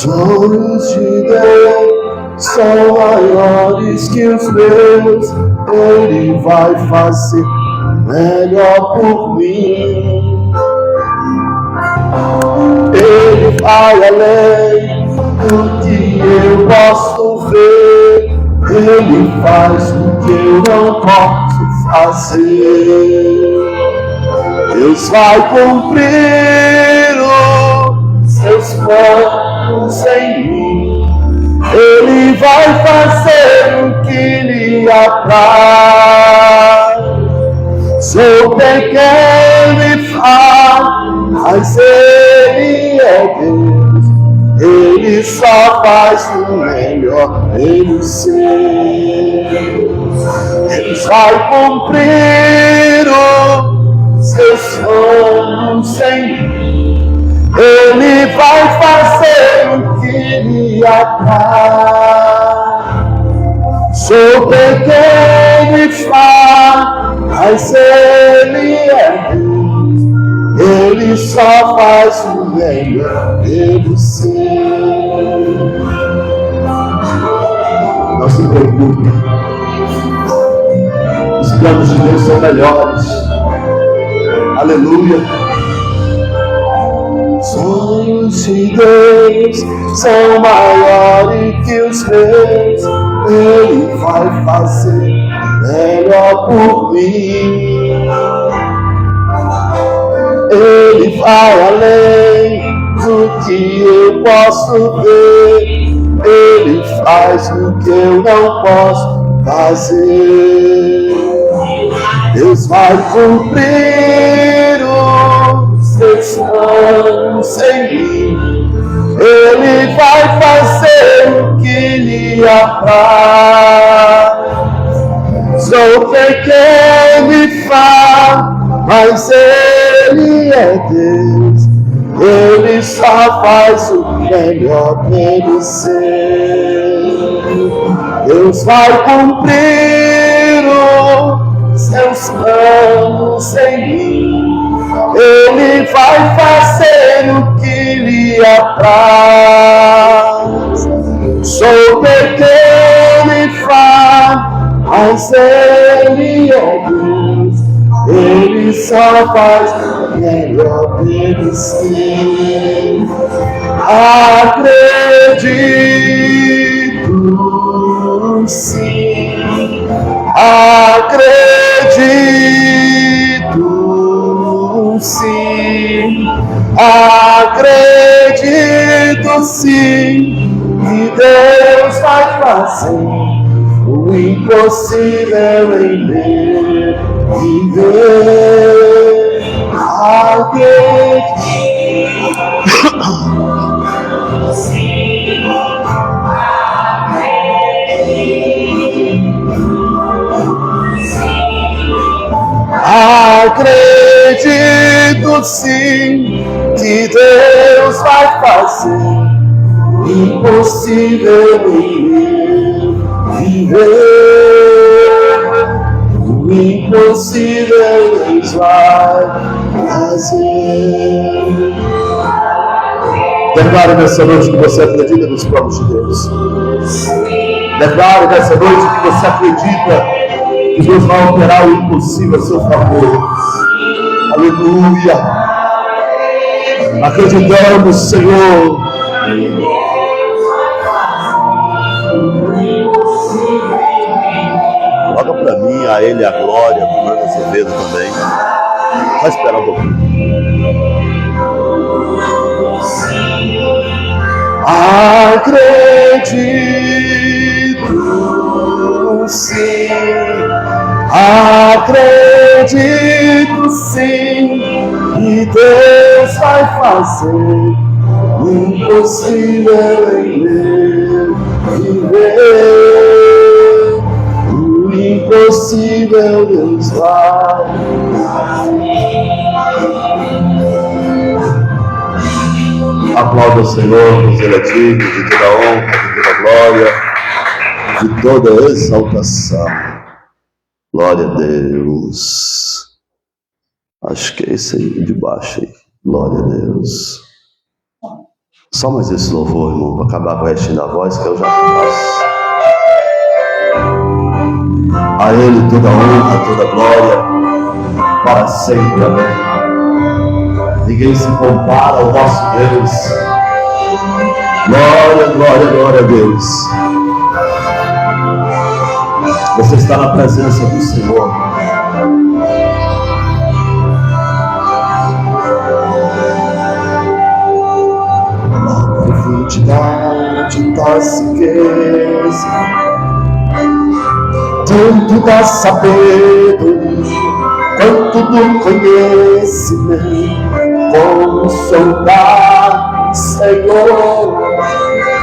Sonhos de Deus são maiores que os meus. Ele vai fazer melhor por mim. Ele vai além do que eu posso ver. Ele faz o que eu não posso fazer. Deus vai cumprir os seus planos em mim. Ele vai fazer o que lhe apraz. Sou pequeno e fraco, mas Ele é Deus. Ele só faz o melhor em seu. Deus vai cumprir os seus planos em mim. Ele vai fazer o que lhe apraz. Sou pequeno e fraco, mas Ele é Deus. Ele só faz o melhor pelo seu. Não se preocupe. Os planos de Deus são melhores. Aleluia. Sonhos de Deus são maiores que os meus. Ele vai fazer melhor por mim. Ele vai além do que eu posso ver. Ele faz o que eu não posso fazer. Deus vai cumprir os seus planos em mim. Ele vai fazer o que lhe apraz. Sou pequeno e fraco, mas Ele é Deus. Ele só faz o melhor pelo seu. Deus vai cumprir os seus planos em mim. Ele vai fazer o que lhe apraz. Sou pequeno e fraco, mas Ele é Deus. Ele só faz o melhor pelo seu. Acredito sim. Acredito sim. Acredito sim que Deus vai fazer o impossível em mim viver. Acredito sim. Acredito sim que Deus vai fazer o impossível em mim viver. O impossível Deus vai fazer. Declare nessa noite que você acredita nos planos de Deus. Declare nessa noite que você acredita que Deus vai operar o impossível a seu favor. Aleluia. Acreditamos, Senhor. Coloca para mim a Ele a glória, com o Mano Azevedo também. Vai esperar um pouquinho. Acredito sim. Acredito sim que Deus vai fazer o impossível em mim viver. O impossível Deus vai fazer. Aplauda o Senhor, pois Ele é digno de toda honra, de toda glória, de toda exaltação. Glória a Deus. Acho que é esse aí de baixo aí. Glória a Deus. Só mais esse louvor, irmão, para acabar com o restinho da voz, que eu já faço. A Ele toda honra, toda glória, para sempre, amém. Ninguém se compara ao nosso Deus. Glória, glória, glória a Deus. Você está na presença do Senhor. A profundidade da riqueza, tanto da sabedoria, quanto do conhecimento, como sondar, Senhor,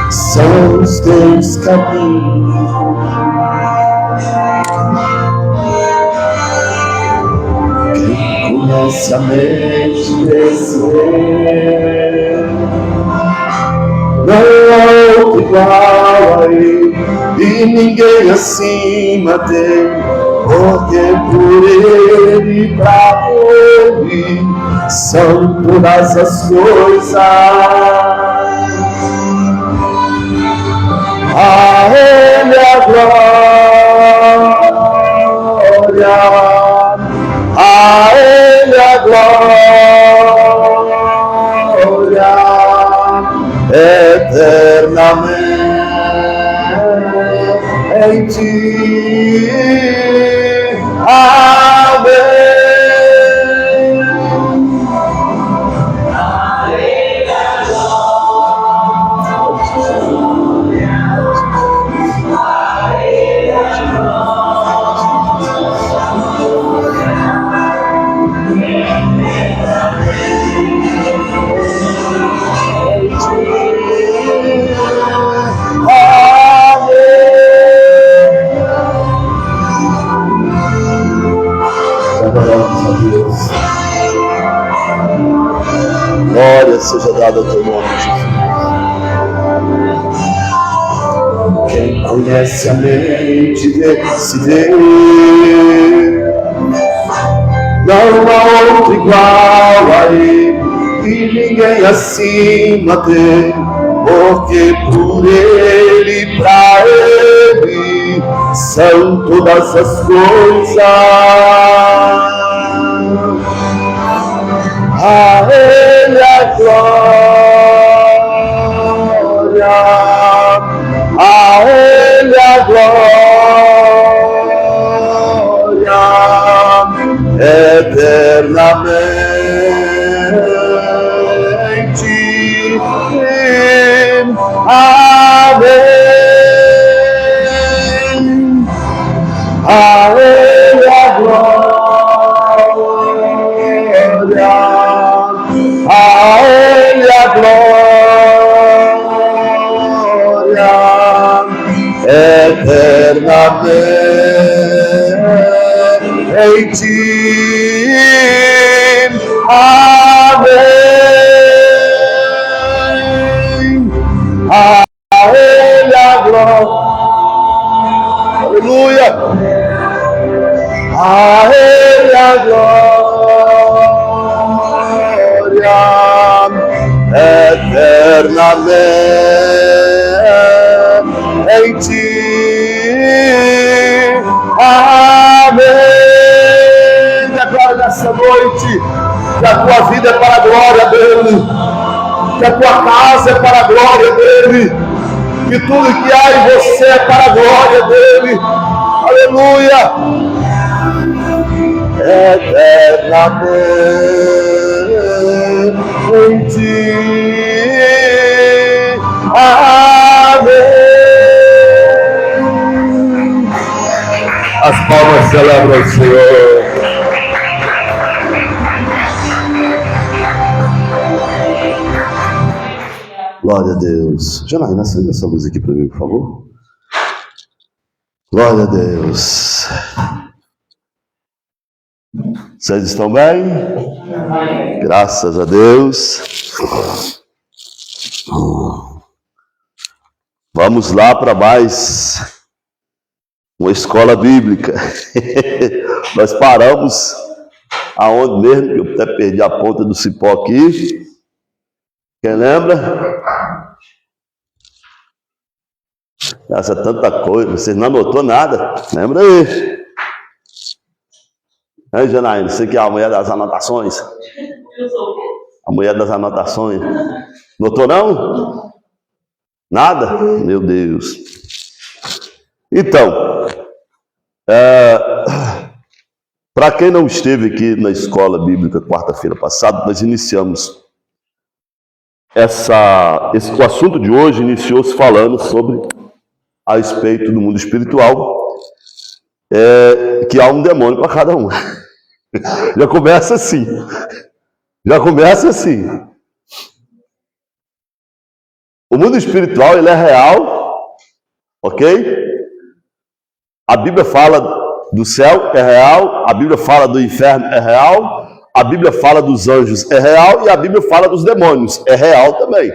são os teus caminhos. Quem conhece a mente desse rei, não há outro igual a ele, e ninguém acima dele, porque por ele, pra ele, são todas as coisas. A ele a glória, a ele a glória, eternamente. Amém. Glória seja dada ao teu nome, Jesus. Quem conhece a mente desse Deus, não há outro igual a ele, e ninguém acima dele, porque por ele, pra ele, são todas as coisas. A ele a glória, a ele a glória, eternamente. Amém. A ele a glória, a ele a glória, eternamente. Amém. A ele a glória, aleluia, a ele a glória, eternamente. Amém. Declara nessa noite que a tua vida é para a glória dele, que a tua casa é para a glória dele, que tudo que há em você é para a glória dele. Aleluia. Eternamente. Amém. As palmas celebram o Senhor. Glória a Deus. Janaína, acenda essa luz aqui para mim, por favor. Glória a Deus. Vocês estão bem? Amém. Graças a Deus. Vamos lá para mais uma escola bíblica. Nós paramos aonde mesmo? Eu até perdi a ponta do cipó aqui. Quem lembra? Essa tanta coisa, vocês não anotou nada? Lembra aí? Aí, Janaína, você que é a mulher das anotações? A mulher das anotações. Notou não? Nada? Meu Deus. Então, para quem não esteve aqui na escola bíblica quarta-feira passada, nós iniciamos o assunto de hoje iniciou-se falando sobre a respeito do mundo espiritual, que há um demônio para cada um. Já começa assim. Já começa assim. O mundo espiritual, ele é real, ok? A Bíblia fala do céu, é real. A Bíblia fala do inferno, é real. A Bíblia fala dos anjos, é real. E a Bíblia fala dos demônios, é real também.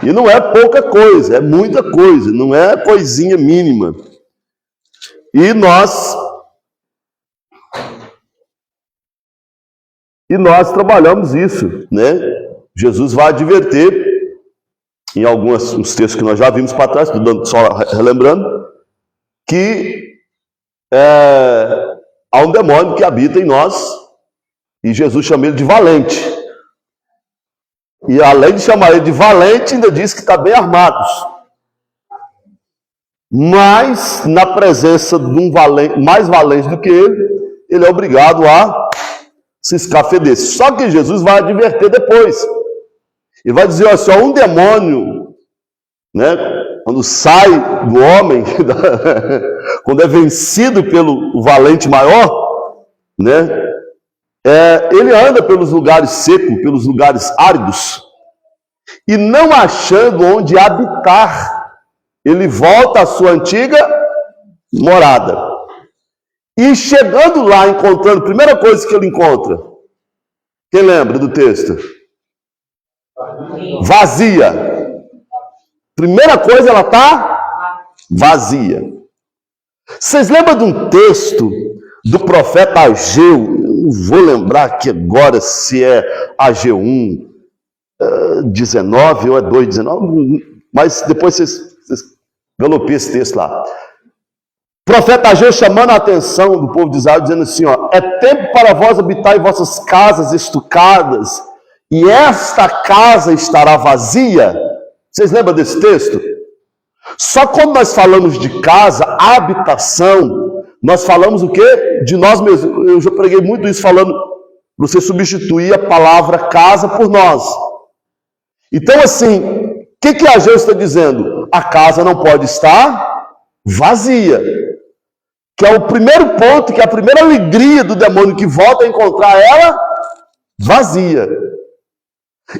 E não é pouca coisa, é muita coisa. Não é coisinha mínima. E nós trabalhamos isso, né? Jesus vai adverter, em alguns textos que nós já vimos para trás, só relembrando, que há um demônio que habita em nós, e Jesus chama ele de valente. E além de chamar ele de valente, ainda diz que está bem armados. Mas, na presença de um valente, mais valente do que ele é obrigado a se escafeder. Só que Jesus vai adverter depois. E vai dizer assim, um demônio, né, quando sai do homem, quando é vencido pelo valente maior, né, ele anda pelos lugares secos, pelos lugares áridos, e não achando onde habitar, ele volta à sua antiga morada. E chegando lá, encontrando, primeira coisa que ele encontra, quem lembra do texto? Vazia. Primeira coisa, ela está vazia. Vocês lembram de um texto do profeta Ageu? Não vou lembrar aqui agora se é Ageu 1, 19 ou é 2, 19, mas depois vocês galopem esse texto lá. O profeta Ageu chamando a atenção do povo de Israel, dizendo assim, é tempo para vós habitar em vossas casas estucadas, e esta casa estará vazia. Vocês lembram desse texto? Só quando nós falamos de casa, habitação, nós falamos o quê? De nós mesmos. Eu já preguei muito isso falando, você substituir a palavra casa por nós. Então assim, o que Ageu está dizendo? A casa não pode estar vazia. Que é o primeiro ponto, que é a primeira alegria do demônio que volta a encontrar ela vazia.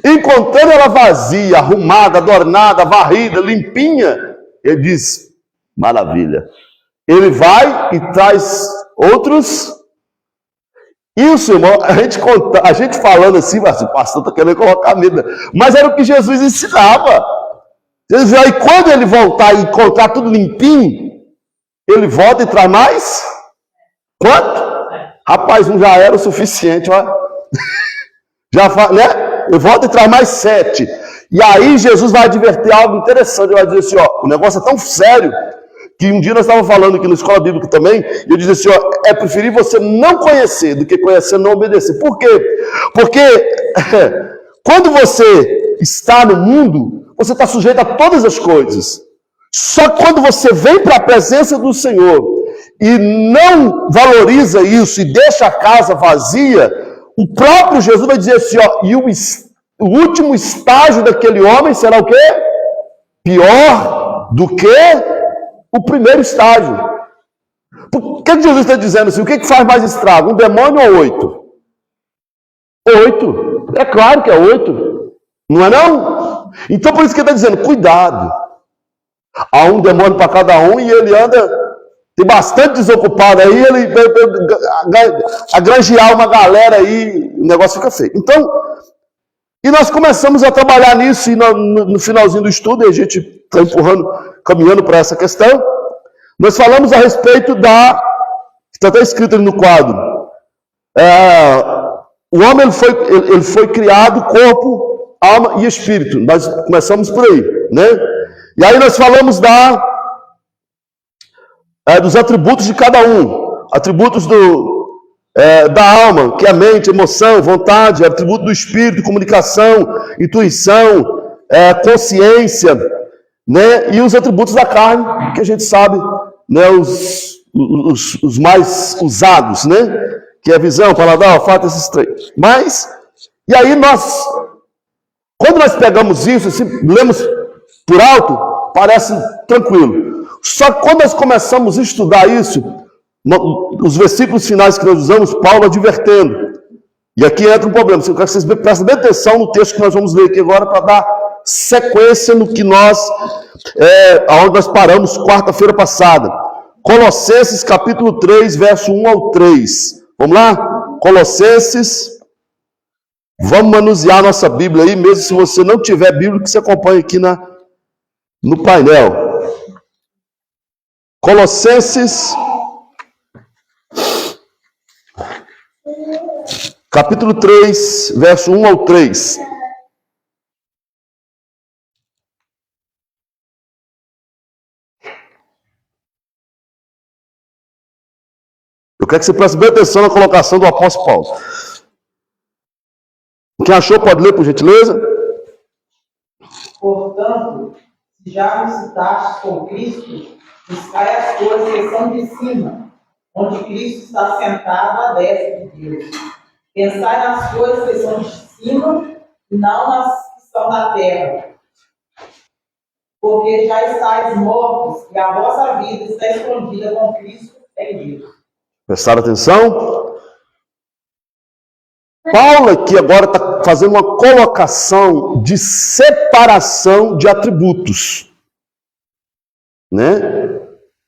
Encontrando ela vazia, arrumada, adornada, varrida, limpinha, ele diz, maravilha. Ele vai e traz outros. Isso, irmão, a gente falando assim, mas o pastor está querendo colocar medo. Mas era o que Jesus ensinava. E quando ele voltar e encontrar tudo limpinho, ele volta e traz mais? Quanto? Rapaz, um já era o suficiente, ó. Já, né? Ele volta e traz mais 7. E aí Jesus vai advertir algo interessante. Ele vai dizer assim, o negócio é tão sério, que um dia nós estávamos falando aqui na escola bíblica também, e eu disse assim, é preferir você não conhecer, do que conhecer e não obedecer. Por quê? Porque quando você está no mundo, você está sujeito a todas as coisas. Só quando você vem para a presença do Senhor e não valoriza isso e deixa a casa vazia, o próprio Jesus vai dizer assim, e o último estágio daquele homem será o quê? Pior do que o primeiro estágio. Por que Jesus está dizendo assim? O que faz mais estrago? Um demônio ou 8? 8. É claro que é 8. Não é não? Então por isso que ele está dizendo, cuidado. Há um demônio para cada um e ele anda, tem bastante desocupado aí, ele agrangear uma galera aí, o negócio fica feio. Então, e nós começamos a trabalhar nisso, e no finalzinho do estudo, e a gente está caminhando para essa questão, nós falamos a respeito que está até escrito ali no quadro, o homem ele foi criado corpo, alma e espírito. Nós começamos por aí, né? E aí nós falamos dos atributos de cada um. Atributos da alma, que é a mente, emoção, vontade, atributo do espírito, comunicação, intuição, consciência, né? E os atributos da carne, que a gente sabe, né? Os mais usados, né? Que é visão, paladar, olfato, esses três. E aí quando nós pegamos isso, assim, lemos por alto, parece tranquilo. Só que quando nós começamos a estudar isso, os versículos finais que nós usamos, Paulo advertendo. E aqui entra um problema. Eu quero que vocês prestem bem atenção no texto que nós vamos ler aqui agora, para dar sequência no que aonde nós paramos quarta-feira passada. Colossenses capítulo 3, verso 1 ao 3. Vamos lá? Colossenses. Vamos manusear nossa Bíblia aí, mesmo se você não tiver Bíblia, que você acompanha aqui no painel. Colossenses, capítulo 3, verso 1 ao 3. Eu quero que você preste bem atenção na colocação do apóstolo Paulo. Quem achou pode ler, por gentileza. Portanto, se já visitastes com Cristo, buscai as coisas que são de cima, onde Cristo está sentado à destra de Deus. Pensai nas coisas que são de cima, e não nas que estão na terra. Porque já estáis mortos, e a vossa vida está escondida com Cristo em Deus. Prestaram atenção? Paulo aqui agora está fazendo uma colocação de separação de atributos, né?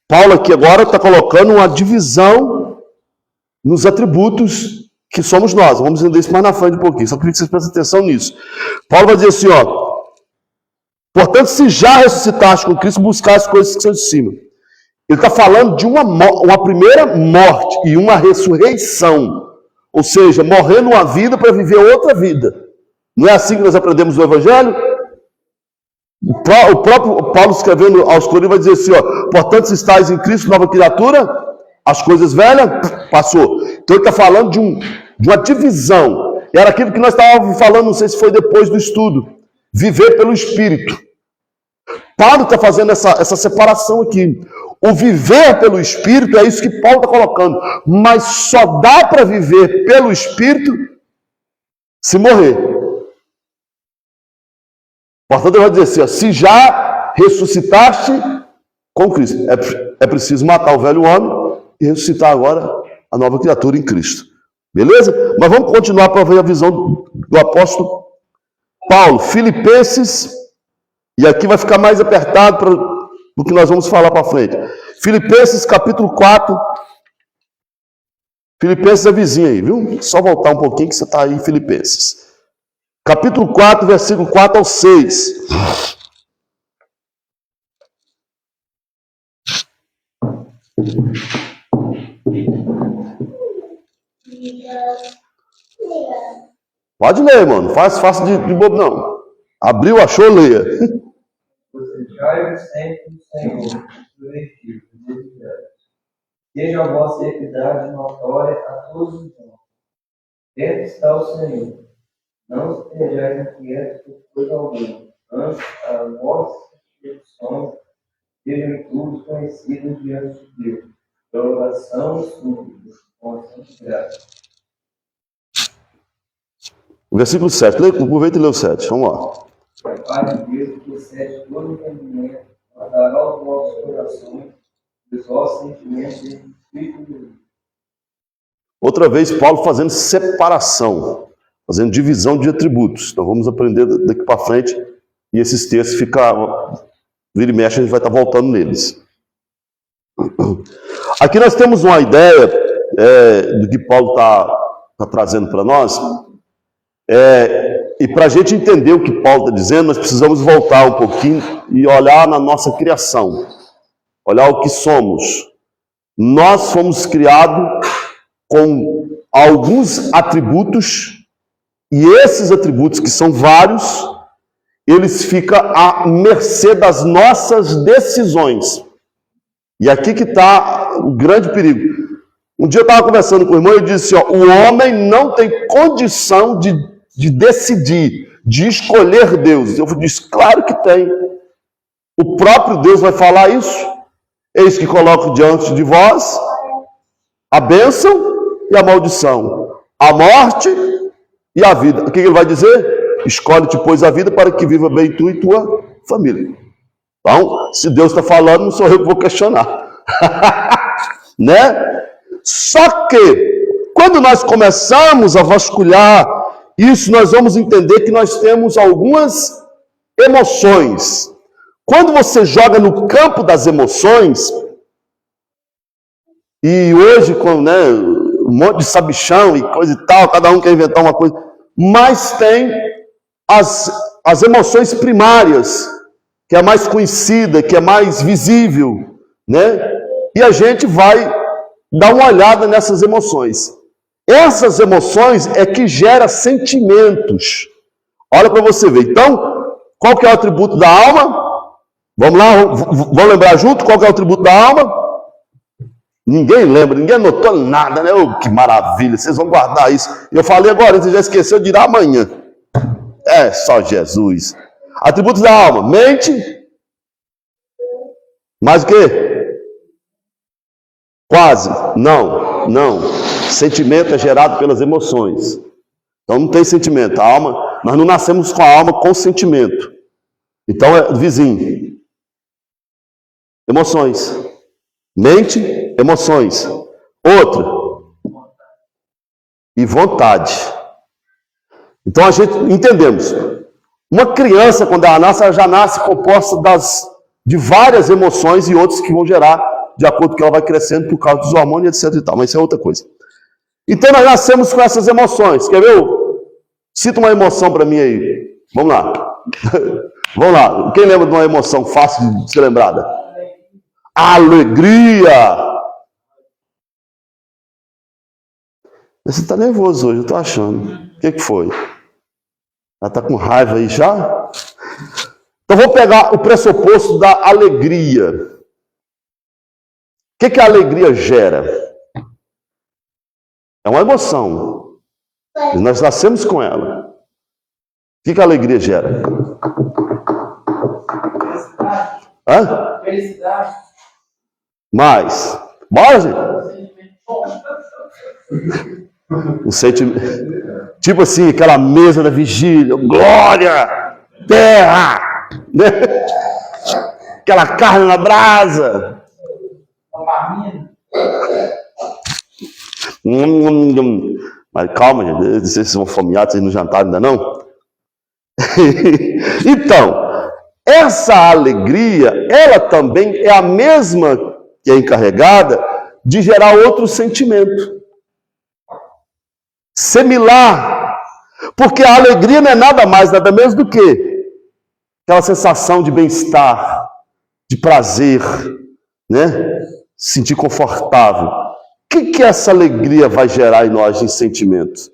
Paulo aqui agora está colocando uma divisão nos atributos que somos nós. Vamos entender isso mais na frente um pouquinho, só queria que vocês prestem atenção nisso. Paulo vai dizer assim, portanto, se já ressuscitaste com Cristo, buscar as coisas que são de cima. Ele está falando de uma primeira morte e uma ressurreição. Ou seja, morrendo uma vida para viver outra vida. Não é assim que nós aprendemos no Evangelho? O próprio Paulo, escrevendo aos Coríntios, vai dizer assim, portanto, se estáis em Cristo, nova criatura, as coisas velhas, passou. Então ele está falando de uma divisão. Era aquilo que nós estávamos falando, não sei se foi depois do estudo. Viver pelo Espírito. Paulo está fazendo essa separação aqui. O viver pelo Espírito é isso que Paulo está colocando. Mas só dá para viver pelo Espírito se morrer. Portanto, ele vai dizer assim, se já ressuscitaste com Cristo. É preciso matar o velho homem e ressuscitar agora a nova criatura em Cristo. Beleza? Mas vamos continuar para ver a visão do apóstolo Paulo. Filipenses, e aqui vai ficar mais apertado do que nós vamos falar para frente. Filipenses capítulo 4. Filipenses é vizinho aí, viu? Só voltar um pouquinho que você está aí em Filipenses. Capítulo 4, versículo 4 ao 6. Pode ler, mano. Faça de bobo, não. Abriu, achou, leia. Sejai sempre o Senhor, prometido, seja a vossa equidade notória a todos os homens. Dentro está o Senhor. Não estejais inquietos por coisa alguma. Antes, as vossas petições sejam todos conhecidas diante de Deus. Por oração e súplicas, com ação de graça. O versículo 7. Aproveita e lê o 7. Vamos lá. Pai de Deus, que excede todo entendimento, guardará os vossos corações, os vossos sentimentos e o Espírito de Deus. Outra vez, Paulo fazendo separação, fazendo divisão de atributos. Então vamos aprender daqui para frente, e esses textos vira e mexe, a gente vai estar voltando neles. Aqui nós temos uma ideia do que Paulo está trazendo para nós. E para a gente entender o que Paulo está dizendo, nós precisamos voltar um pouquinho e olhar na nossa criação. Olhar o que somos. Nós fomos criados com alguns atributos, e esses atributos, que são vários, eles ficam à mercê das nossas decisões. E aqui que está o grande perigo. Um dia eu estava conversando com o irmão e disse, ó, o homem não tem condição de decidir, de escolher Deus. Eu disse, claro que tem. O próprio Deus vai falar isso. Eis que coloco diante de vós a bênção e a maldição, a morte e a vida. O que ele vai dizer? Escolhe-te, pois, a vida para que viva bem tu e tua família. Então, se Deus está falando, não sou eu que vou questionar. Né? Só que, quando nós começamos a vasculhar isso, nós vamos entender que nós temos algumas emoções. Quando você joga no campo das emoções, e hoje, com um monte de sabichão e coisa e tal, cada um quer inventar uma coisa, mas tem as emoções primárias, que é a mais conhecida, que é mais visível, né? E a gente vai dar uma olhada nessas emoções. Essas emoções é que geram sentimentos. Olha para você ver. Então, qual que é o atributo da alma? Vamos lá, vamos lembrar junto qual que é o atributo da alma? Ninguém lembra, ninguém anotou nada, né? Oh, que maravilha, vocês vão guardar isso. Eu falei agora, você já esqueceu, dirá amanhã. É só Jesus. Atributos da alma: mente. Mais o quê? Quase. Não. Sentimento é gerado pelas emoções. Então não tem sentimento. A alma, nós não nascemos com a alma com sentimento. Então é vizinho. Emoções. Mente, emoções. Outra. E vontade. Então a gente entendemos. Uma criança, quando ela nasce, ela já nasce composta de várias emoções e outras que vão gerar de acordo com que ela vai crescendo por causa dos hormônios, etc. e tal. Mas isso é outra coisa. Então nós nascemos com essas emoções. Quer ver? Cita uma emoção para mim aí. Vamos lá. Vamos lá. Quem lembra de uma emoção fácil de ser lembrada? Alegria. Você está nervoso hoje, eu estou achando. O que foi? Ela está com raiva aí já? Então vou pegar o pressuposto da alegria. O que a alegria gera? É uma emoção. E nós nascemos com ela. O que a alegria gera? Hã? Felicidade. Mais. Bora, gente? Um sentimento. Tipo assim, aquela mesa da vigília. Glória! Terra! Né? Aquela carne na brasa. Mas calma, gente. Não sei se vocês vão fomear, vocês não jantaram ainda não. Então, essa alegria, ela também é a mesma que é encarregada de gerar outro sentimento. Similar. Porque a alegria não é nada mais, nada menos do que aquela sensação de bem-estar, de prazer, né? Se sentir confortável. O que essa alegria vai gerar em nós de sentimentos?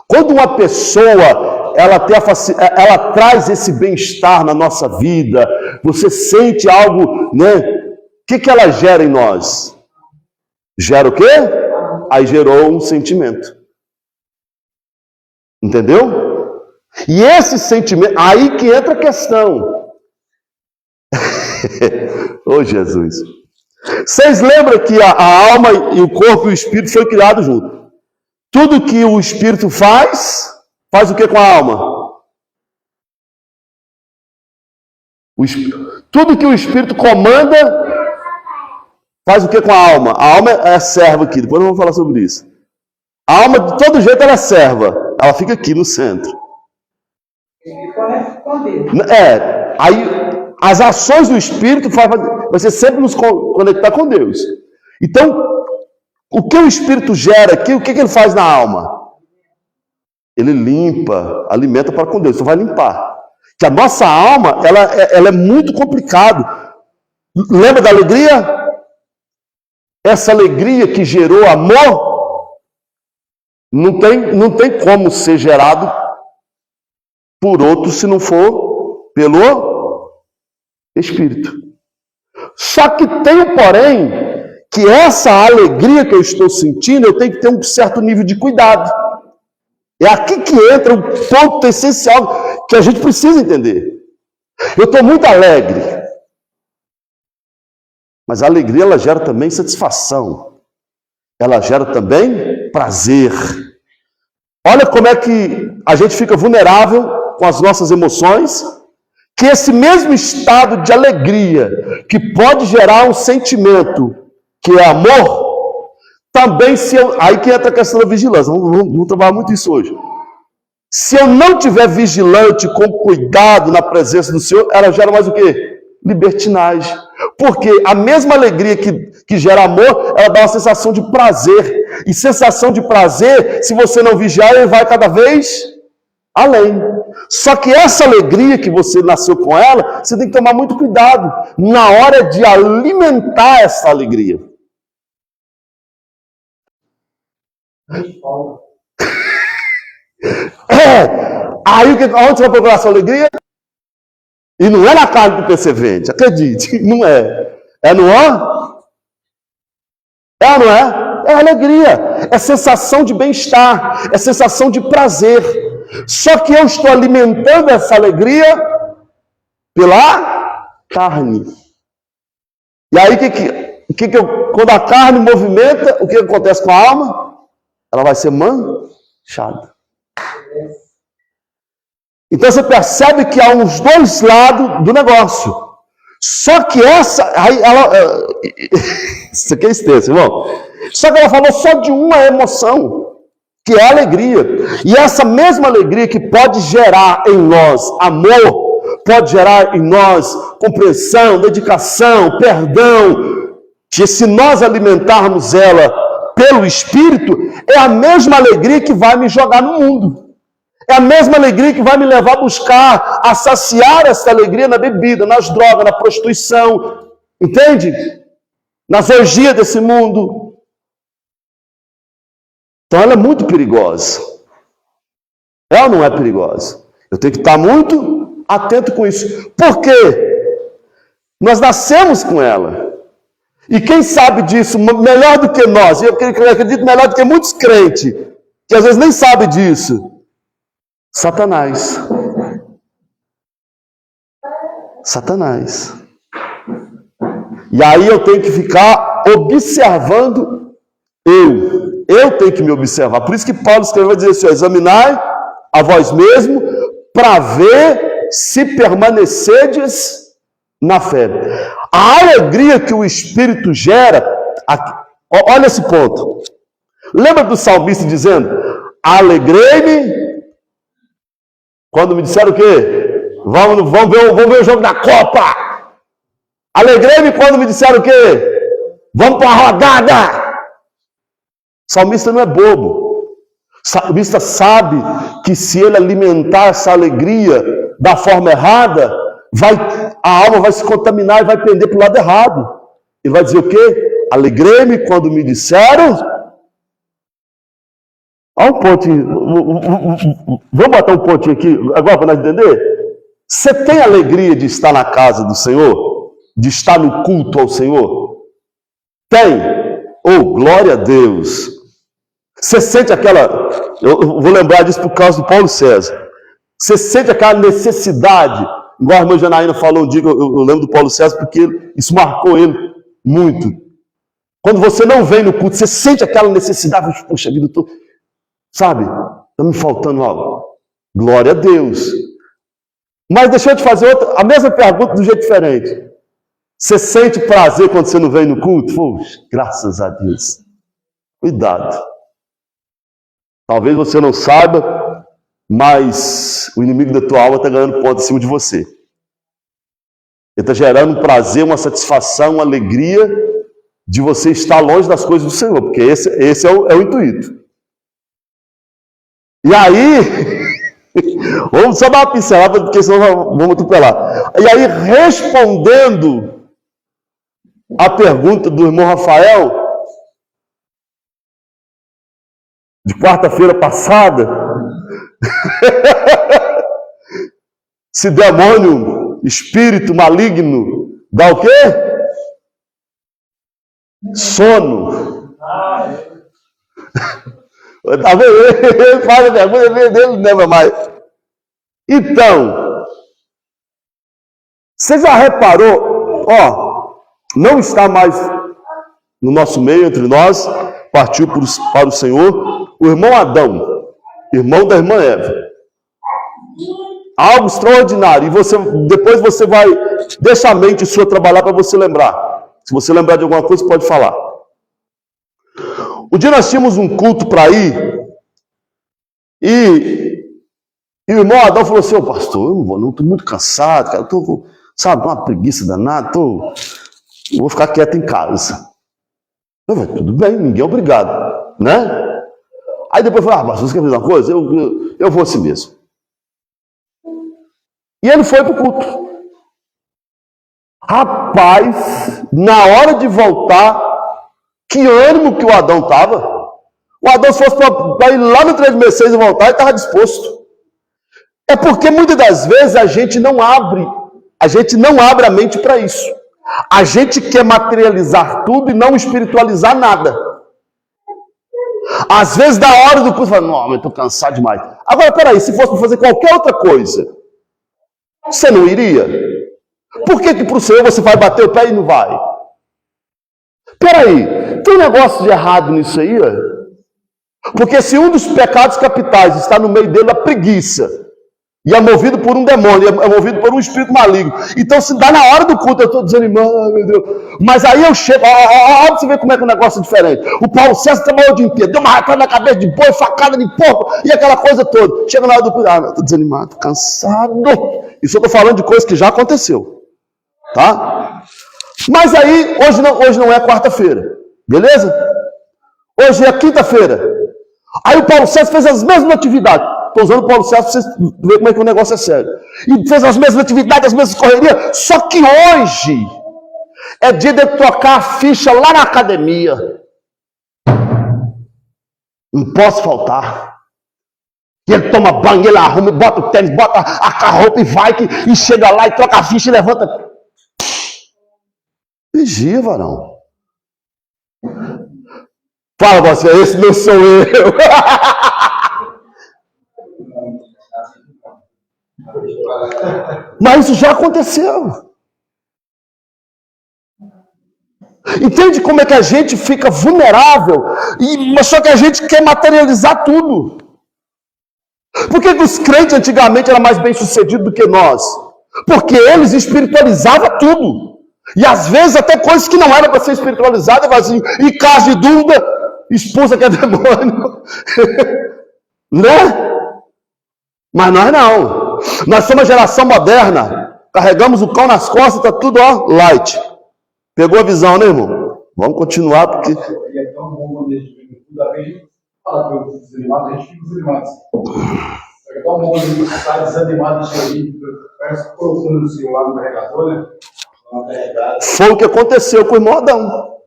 Quando uma pessoa ela traz esse bem-estar na nossa vida, você sente algo, né? O que ela gera em nós? Gera o quê? Aí gerou um sentimento. Entendeu? E esse sentimento, aí que entra a questão. Ô Jesus. Vocês lembram que a alma e o corpo e o espírito foi criado junto. Tudo que o espírito faz o que com a alma? Tudo que o espírito comanda faz o que com a alma? A alma é serva aqui, depois nós vamos falar sobre isso. A alma, de todo jeito, ela é serva. Ela fica aqui no centro. Aí as ações do Espírito vai ser sempre nos conectar com Deus. Então, o que o Espírito gera aqui, o que ele faz na alma? Ele limpa, alimenta para com Deus. Então vai limpar. Que a nossa alma, ela é muito complicada. Lembra da alegria? Essa alegria que gerou amor, não tem como ser gerado por outro se não for pelo Espírito. Só que tem um porém, que essa alegria que eu estou sentindo, eu tenho que ter um certo nível de cuidado. É aqui que entra o ponto essencial que a gente precisa entender. Eu estou muito alegre, mas a alegria ela gera também satisfação. Ela gera também prazer. Olha como é que a gente fica vulnerável com as nossas emoções, que esse mesmo estado de alegria, que pode gerar um sentimento, que é amor, também aí que entra a questão da vigilância, vamos trabalhar muito isso hoje. Se eu não tiver vigilante, com cuidado na presença do Senhor, ela gera mais o quê? Libertinagem. Porque a mesma alegria que gera amor, ela dá uma sensação de prazer. E sensação de prazer, se você não vigiar, ele vai cada vez além. Só que essa alegria que você nasceu com ela, você tem que tomar muito cuidado na hora de alimentar essa alegria. Aí onde você vai procurar sua alegria? E não é na carne do percevente, acredite, não é. É no ó? É ou não é? É alegria, é sensação de bem-estar, é sensação de prazer. Só que eu estou alimentando essa alegria pela carne. E aí, quando a carne movimenta, o que acontece com a alma? Ela vai ser manchada. Então você percebe que há uns dois lados do negócio. Só que isso aqui é extenso, irmão. Só que ela falou só de uma emoção, que é a alegria. E essa mesma alegria que pode gerar em nós amor, pode gerar em nós compreensão, dedicação, perdão, que se nós alimentarmos ela pelo Espírito, é a mesma alegria que vai me jogar no mundo. É a mesma alegria que vai me levar a buscar, a saciar essa alegria na bebida, nas drogas, na prostituição, entende? Nas orgias desse mundo. Então ela é muito perigosa. Ela não é perigosa. Eu tenho que estar muito atento com isso. Por quê? Nós nascemos com ela. E quem sabe disso melhor do que nós, e eu acredito melhor do que muitos crentes, que às vezes nem sabem disso, Satanás. Satanás. E aí eu tenho que ficar observando eu tenho que me observar. Por isso que Paulo escreveu, vai dizer assim, examinai a vós mesmo, para ver se permanecedes na fé. A alegria que o Espírito gera, olha esse ponto. Lembra do salmista dizendo, alegrei-me, quando me disseram o quê? Vamos ver o jogo da Copa. Alegrei-me quando me disseram o quê? Vamos para a rodada. O salmista não é bobo. O salmista sabe que se ele alimentar essa alegria da forma errada, a alma vai se contaminar e vai pender para o lado errado. Ele vai dizer o quê? Alegrei-me quando me disseram. Olha um pontinho. Vamos botar um pontinho aqui agora para nós entender? Você tem alegria de estar na casa do Senhor? De estar no culto ao Senhor? Tem? Oh, glória a Deus! Você sente aquela... Eu vou lembrar disso por causa do Paulo César. Você sente aquela necessidade, igual a irmã Janaína falou um dia, eu lembro do Paulo César, porque isso marcou ele muito. Quando você não vem no culto, você sente aquela necessidade, poxa vida, eu tô... Sabe? Está me faltando algo. Glória a Deus. Mas deixa eu te fazer a mesma pergunta do jeito diferente. Você sente prazer quando você não vem no culto? Poxa, graças a Deus. Cuidado. Talvez você não saiba, mas o inimigo da tua alma está ganhando ponto em cima de você. Ele está gerando um prazer, uma satisfação, uma alegria de você estar longe das coisas do Senhor, porque esse é o intuito. E aí, vamos só dar uma pincelada, porque senão vamos atropelar. E aí, respondendo a pergunta do irmão Rafael, de quarta-feira passada, Se demônio, espírito maligno, dá o quê? Sono. Tá vendo? Ele faz a pergunta, ele não lembra mais. Então, você já reparou, não está mais no nosso meio, entre nós, partiu para o Senhor, o irmão Adão, irmão da irmã Eva. Algo extraordinário. E depois você vai, deixa a mente sua trabalhar para você lembrar. Se você lembrar de alguma coisa, pode falar. Um dia nós tínhamos um culto para ir, e o irmão Adão falou assim: pastor, eu não vou, não, estou muito cansado, cara, estou, sabe, com uma preguiça danada, vou ficar quieto em casa. Eu falei: tudo bem, ninguém é obrigado, né? Aí depois eu falei: pastor, você quer fazer uma coisa? Eu vou assim mesmo. E ele foi para o culto. Rapaz, na hora de voltar, que ânimo que o Adão estava. O Adão, se fosse para ir lá no 366 e voltar, ele estava disposto. É porque muitas das vezes a gente não abre a mente para isso. A gente quer materializar tudo e não espiritualizar nada. Às vezes, da hora do curso, fala: não, eu estou cansado demais. Agora, peraí, se fosse para fazer qualquer outra coisa, você não iria? Por que para o Senhor você vai bater o pé e não vai? Peraí, tem um negócio de errado nisso aí? Porque se um dos pecados capitais está no meio dele, a preguiça, e é movido por um demônio, é movido por um espírito maligno. Então, se dá na hora do culto, eu estou desanimando, meu Deus. Mas aí eu chego, olha você ver como é que o negócio é diferente. O Paulo César trabalhou o dia inteiro, deu uma racada na cabeça de boi, facada de porco, e aquela coisa toda. Chega na hora do culto, estou desanimado, estou cansado. Isso eu estou falando de coisa que já aconteceu. Tá? Mas aí, hoje não é quarta-feira, beleza? Hoje é quinta-feira. Aí o Paulo César fez as mesmas atividades. Estou usando o Paulo César para vocês verem como é que o negócio é sério. E fez as mesmas atividades, as mesmas correrias. Só que hoje é dia de trocar a ficha lá na academia. Não posso faltar. E ele toma banho, ele arruma, bota o tênis, bota a roupa e vai, e chega lá e troca a ficha e levanta. Vigia, varão. Fala, você, esse não sou eu. Mas isso já aconteceu. Entende como é que a gente fica vulnerável? Mas só que a gente quer materializar tudo. Por que os crentes antigamente eram mais bem sucedidos do que nós? Porque eles espiritualizavam tudo. E às vezes até coisas que não eram para ser espiritualizadas, assim, em caso de dúvida, expulsa que é demônio. Né? Mas nós não. Nós somos uma geração moderna. Carregamos o cão nas costas, está tudo light. Pegou a visão, né, irmão? Vamos continuar, porque... E é tão bom quando a gente vem tudo, a gente fala que eu fico desanimado, a gente fica desanimado. É tão bom quando a gente está desanimado, parece que colocando o celular no carregador, né? Foi o que aconteceu com o irmão Adão.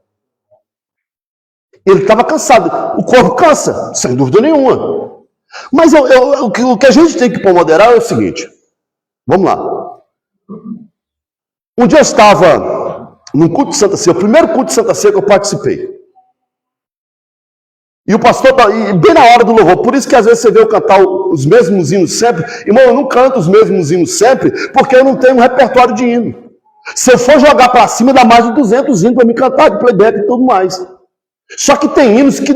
Ele estava cansado. O corpo cansa, sem dúvida nenhuma. Mas o que a gente tem que ponderar é o seguinte. Vamos lá. Um dia eu estava num culto de Santa Ceia, o primeiro culto de Santa Ceia que eu participei. E o pastor, bem na hora do louvor, por isso que às vezes você vê eu cantar os mesmos hinos sempre. Irmão, eu não canto os mesmos hinos sempre, porque eu não tenho um repertório de hino. Se eu for jogar para cima, dá mais de 200 hinos para me cantar, de playback e tudo mais. Só que tem hinos que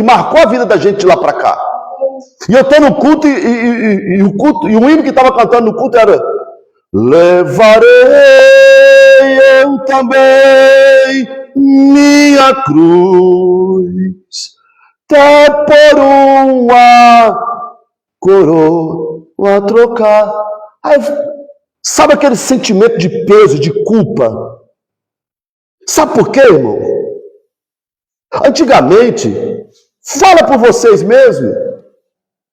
marcou a vida da gente de lá para cá. E eu tenho no culto, e o hino que estava cantando no culto era: levarei eu também minha cruz, até por uma coroa a trocar. Aí, sabe aquele sentimento de peso, de culpa? Sabe por quê, irmão? Antigamente, fala por vocês mesmos,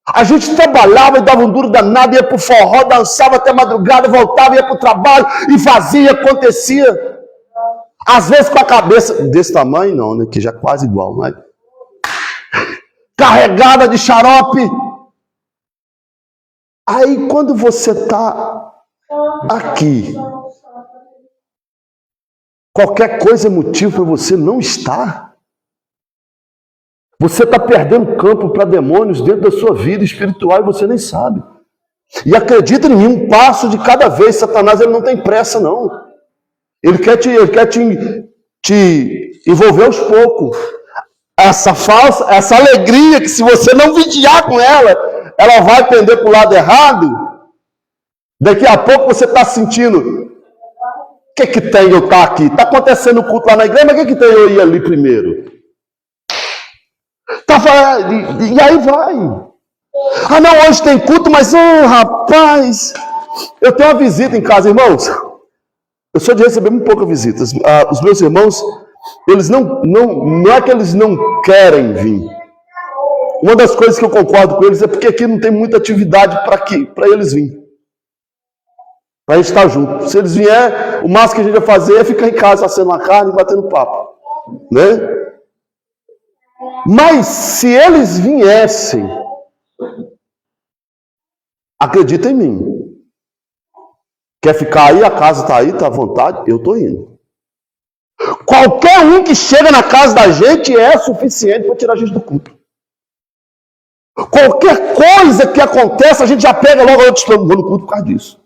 a gente trabalhava e dava um duro danado, ia para o forró, dançava até madrugada, voltava, ia para o trabalho e fazia, acontecia. Às vezes com a cabeça desse tamanho, não, né? Que já é quase igual, mas carregada de xarope. Aí quando você está aqui, qualquer coisa é motivo para você não estar. Você está perdendo campo para demônios dentro da sua vida espiritual e você nem sabe. E acredita em mim, um passo de cada vez. Satanás ele não tem pressa, não. Ele quer te envolver aos poucos. Essa alegria que se você não vigiar com ela, ela vai pender para o lado errado. Daqui a pouco você está sentindo, o que tem eu estar aqui? Está acontecendo o culto lá na igreja, mas o que tem eu ir ali primeiro? E aí vai. Ah não, hoje tem culto, mas rapaz, eu tenho uma visita em casa, irmãos. Eu sou de receber muito poucas visitas. Os meus irmãos, eles não é que eles não querem vir. Uma das coisas que eu concordo com eles é porque aqui não tem muita atividade para eles virem. Para a gente estar junto. Se eles vierem, o máximo que a gente vai fazer é ficar em casa assando uma carne e batendo papo. Né? Mas se eles viessem, acredita em mim. Quer ficar aí, a casa está aí, está à vontade, eu estou indo. Qualquer um que chega na casa da gente é suficiente para tirar a gente do culto. Qualquer coisa que acontece, a gente já pega logo, eu estou no culto por causa disso.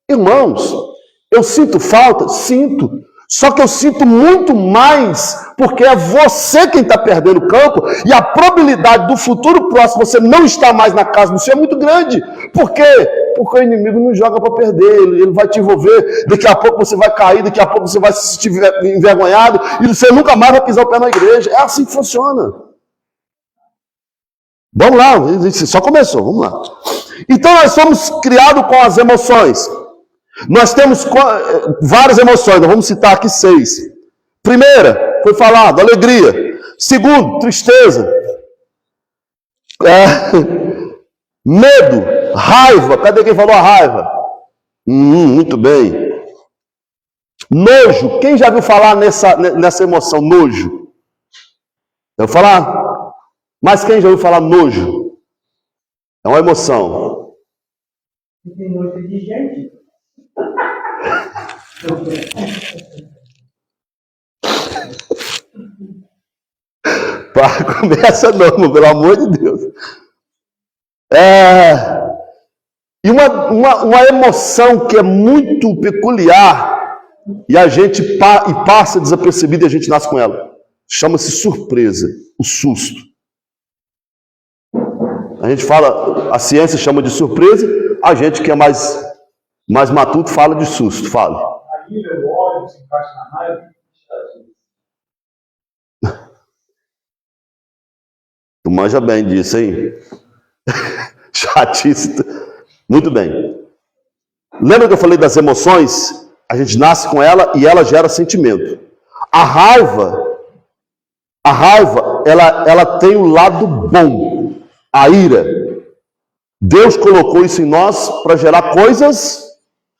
Irmãos, eu sinto falta? Sinto. Só que eu sinto muito mais, porque é você quem está perdendo o campo, e a probabilidade do futuro próximo você não estar mais na casa do Senhor é muito grande. Por quê? Porque o inimigo não joga para perder, ele vai te envolver, daqui a pouco você vai cair, daqui a pouco você vai se sentir envergonhado, e você nunca mais vai pisar o pé na igreja. É assim que funciona. Vamos lá, só começou, vamos lá. Então nós somos criados com as emoções. Nós temos várias emoções, nós vamos citar aqui 6. Primeira, foi falado, alegria. Segundo, tristeza. Medo, raiva. Cadê quem falou a raiva? Muito bem. Nojo. Quem já viu falar nessa emoção, nojo? Eu vou falar. Mas quem já ouviu falar nojo? É uma emoção. Tem nojo de gente. Começa não, pelo amor de Deus. E uma emoção que é muito peculiar e a gente passa desapercebido e a gente nasce com ela. Chama-se surpresa, o susto. A gente fala, a ciência chama de surpresa, a gente que é mais matuto fala de susto, fala. A ira, o ódio se encaixa na raiva. Tu manja bem disso, hein? Chatice. Muito bem. Lembra que eu falei das emoções? A gente nasce com ela e ela gera sentimento. A raiva, ela tem o lado bom. A ira. Deus colocou isso em nós para gerar coisas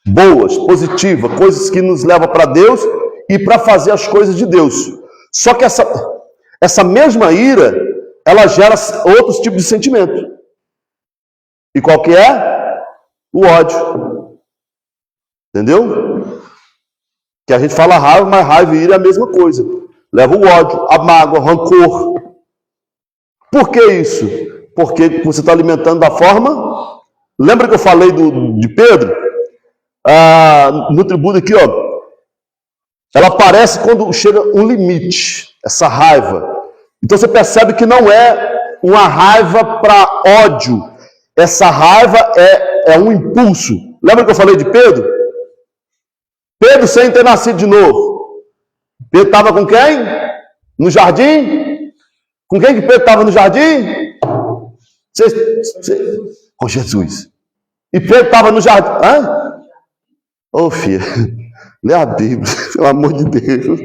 boas, positivas, coisas que nos levam para Deus e para fazer as coisas de Deus. Só que essa mesma ira, ela gera outros tipos de sentimento. E qual que é? O ódio. Entendeu? Que a gente fala raiva, mas raiva e ira é a mesma coisa. Leva o ódio, a mágoa, o rancor. Por que isso? Porque você está alimentando da forma... Lembra que eu falei de Pedro? No tributo aqui, ó. Ela aparece quando chega um limite. Essa raiva. Então você percebe que não é uma raiva para ódio. Essa raiva é um impulso. Lembra que eu falei de Pedro? Pedro sem ter nascido de novo. Pedro estava com quem? No jardim? Com quem que Pedro estava no jardim? Com Jesus. E Pedro estava no jardim. Hã? Ô filha, lê a Bíblia, pelo amor de Deus.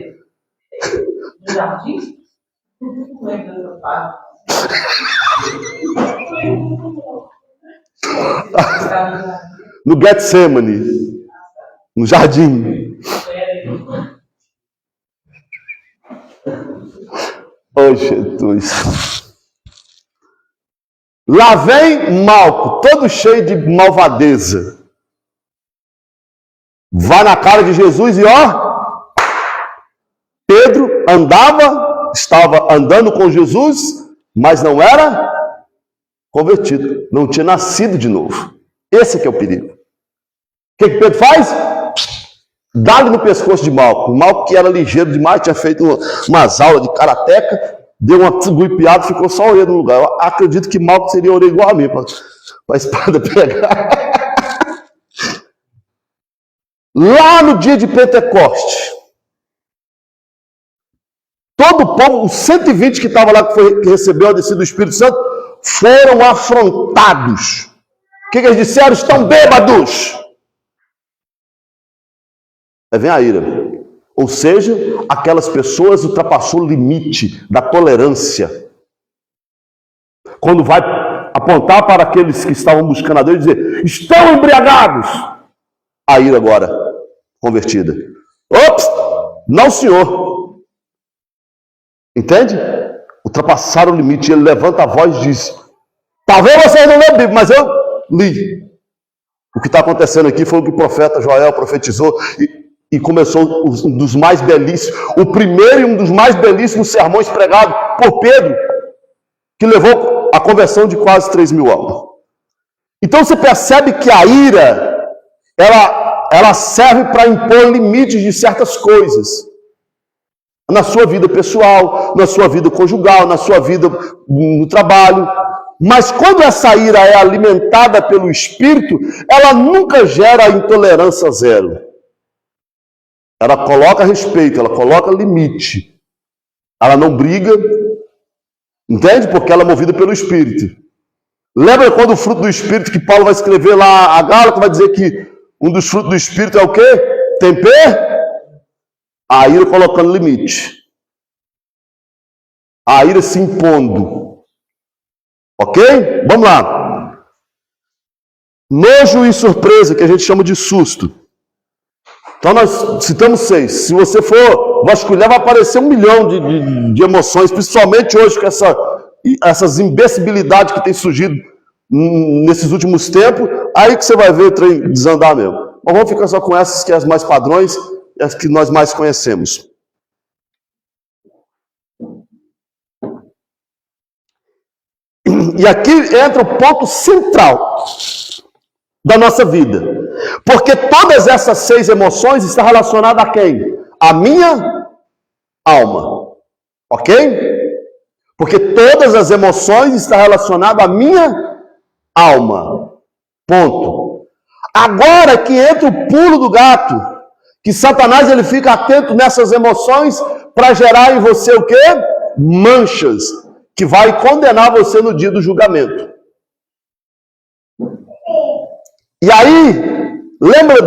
No jardim? Não é dessa parte. No Getsemane, no jardim. Oh, Jesus. Lá vem Malco, todo cheio de malvadeza. Vai na cara de Jesus e ó, Pedro estava andando com Jesus, mas não era convertido, não tinha nascido de novo. Esse que é o perigo. O que Pedro faz? Dá-lhe no pescoço de Malco. Malco, que era ligeiro demais, tinha feito umas aulas de karateca, deu uma guipiada, ficou só a orelha no lugar. Eu acredito que Malco seria a orelha igual a mim, para a espada pegar. Lá no dia de Pentecoste, todo o povo, os 120 que estavam lá, que recebeu a descida do Espírito Santo, foram afrontados. O que eles disseram? Estão bêbados. Aí vem a ira. Ou seja, aquelas pessoas ultrapassou o limite da tolerância. Quando vai apontar para aqueles que estavam buscando a Deus e dizer, estão embriagados. A ira agora, convertida. Ops, não senhor. Entende? Ultrapassaram o limite. Ele levanta a voz e diz, talvez vocês não leiam Bíblia, mas eu li. O que está acontecendo aqui foi o que o profeta Joel profetizou e começou um dos mais belíssimos, o primeiro e um dos mais belíssimos sermões pregados por Pedro, que levou a conversão de quase 3.000 almas. Então você percebe que a ira, ela serve para impor limites de certas coisas. Na sua vida pessoal, na sua vida conjugal, na sua vida no trabalho. Mas quando essa ira é alimentada pelo Espírito, ela nunca gera intolerância zero. Ela coloca respeito, ela coloca limite. Ela não briga, entende? Porque ela é movida pelo Espírito. Lembra quando o fruto do Espírito, que Paulo vai escrever lá a Gálatas, vai dizer que um dos frutos do Espírito é o quê? Tempero? A ira colocando limite. A ira se impondo. Ok? Vamos lá. Nojo e surpresa, que a gente chama de susto. Então nós citamos 6. Se você for vasculhar, vai aparecer 1 milhão de emoções, principalmente hoje com essas imbecilidades que tem surgido nesses últimos tempos. Aí que você vai ver o trem desandar mesmo. Mas vamos ficar só com essas que são as mais padrões e as que nós mais conhecemos. E aqui entra o ponto central da nossa vida. Porque todas essas 6 emoções estão relacionadas a quem? A minha alma. Ok? Porque todas as emoções estão relacionadas à minha alma. Ponto. Agora que entra o pulo do gato, que Satanás ele fica atento nessas emoções para gerar em você o quê? Manchas, que vai condenar você no dia do julgamento. E aí, lembra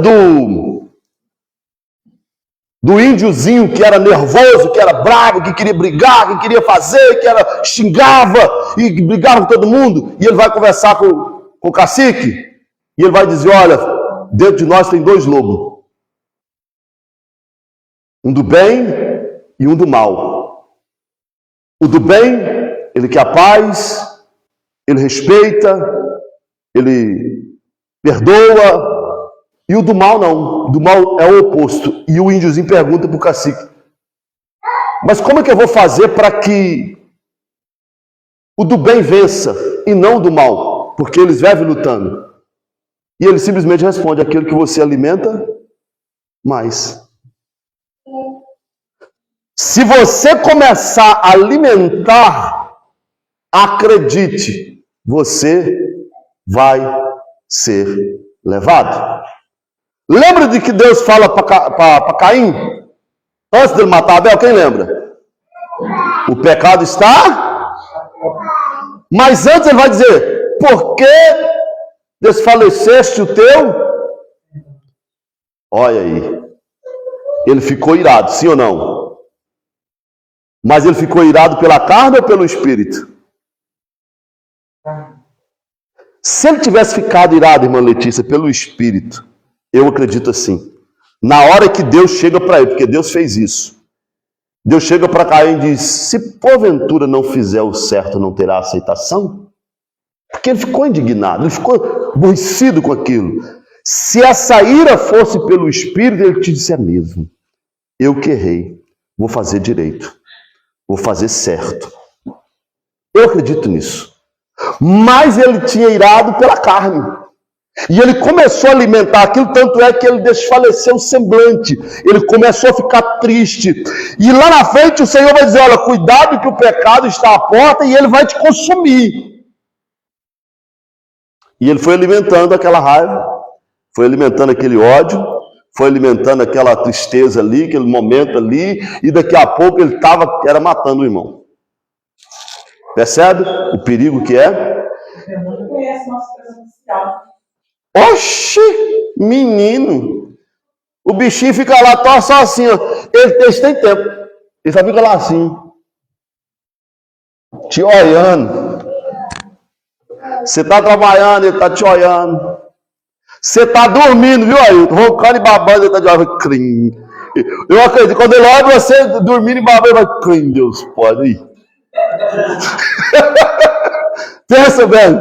do índiozinho que era nervoso, que era bravo, que queria brigar, que queria fazer, que xingava e brigava com todo mundo? E ele vai conversar com o cacique e ele vai dizer, olha, dentro de nós tem 2 lobos. Um do bem e um do mal. O do bem, ele quer a paz, ele respeita, ele perdoa. E o do mal não. O do mal é o oposto. E o índiozinho pergunta para o cacique, mas como é que eu vou fazer para que o do bem vença e não o do mal? Porque eles vivem lutando. E ele simplesmente responde, aquilo que você alimenta, mais. Se você começar a alimentar, acredite, você vai ser levado. Lembra de que Deus fala para Caim? Antes dele matar Abel, quem lembra? O pecado está? Mas antes ele vai dizer, por que desfaleceste o teu? Olha aí. Ele ficou irado, sim ou não? Mas ele ficou irado pela carne ou pelo espírito? Se ele tivesse ficado irado, irmã Letícia, pelo espírito, eu acredito assim. Na hora que Deus chega para ele, porque Deus fez isso. Deus chega para Caim e diz, se porventura não fizer o certo, não terá aceitação? Porque ele ficou indignado, ele ficou aborrecido com aquilo. Se essa ira fosse pelo Espírito, ele te disse: é mesmo, eu que errei, vou fazer direito, vou fazer certo. Eu acredito nisso. Mas ele tinha irado pela carne. E ele começou a alimentar aquilo, tanto é que ele desfaleceu o semblante. Ele começou a ficar triste. E lá na frente o Senhor vai dizer: olha, cuidado que o pecado está à porta e ele vai te consumir. E ele foi alimentando aquela raiva, foi alimentando aquele ódio, foi alimentando aquela tristeza ali, aquele momento ali, e daqui a pouco ele era matando o irmão. Percebe o perigo que é? Eu não conheço nossa presencial. Oxi, menino. O bichinho fica lá só assim, ó. Eles têm tempo. Ele só fica lá assim, te olhando. Você está trabalhando, ele está te olhando. Você está dormindo, viu, Ailton? Roncando e babando, ele está de olhando. Crim. Eu acredito, quando ele olha você dormindo e babando, ele vai: crim, Deus pode ir. Pensa, velho.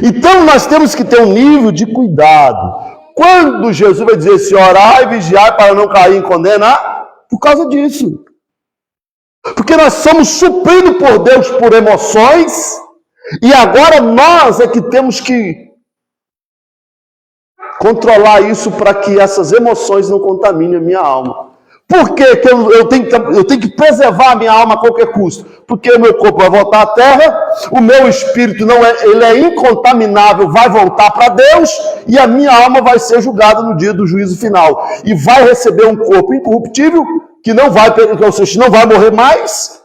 Então nós temos que ter um nível de cuidado. Quando Jesus vai dizer assim: orai e vigiai para não cair em condena, por causa disso. Porque nós somos supridos por Deus por emoções, e agora nós é que temos que controlar isso para que essas emoções não contaminem a minha alma. Por que eu tenho que preservar a minha alma a qualquer custo? Porque o meu corpo vai voltar à terra, o meu espírito ele é incontaminável, vai voltar para Deus, e a minha alma vai ser julgada no dia do juízo final. E vai receber um corpo incorruptível, que não vai morrer mais,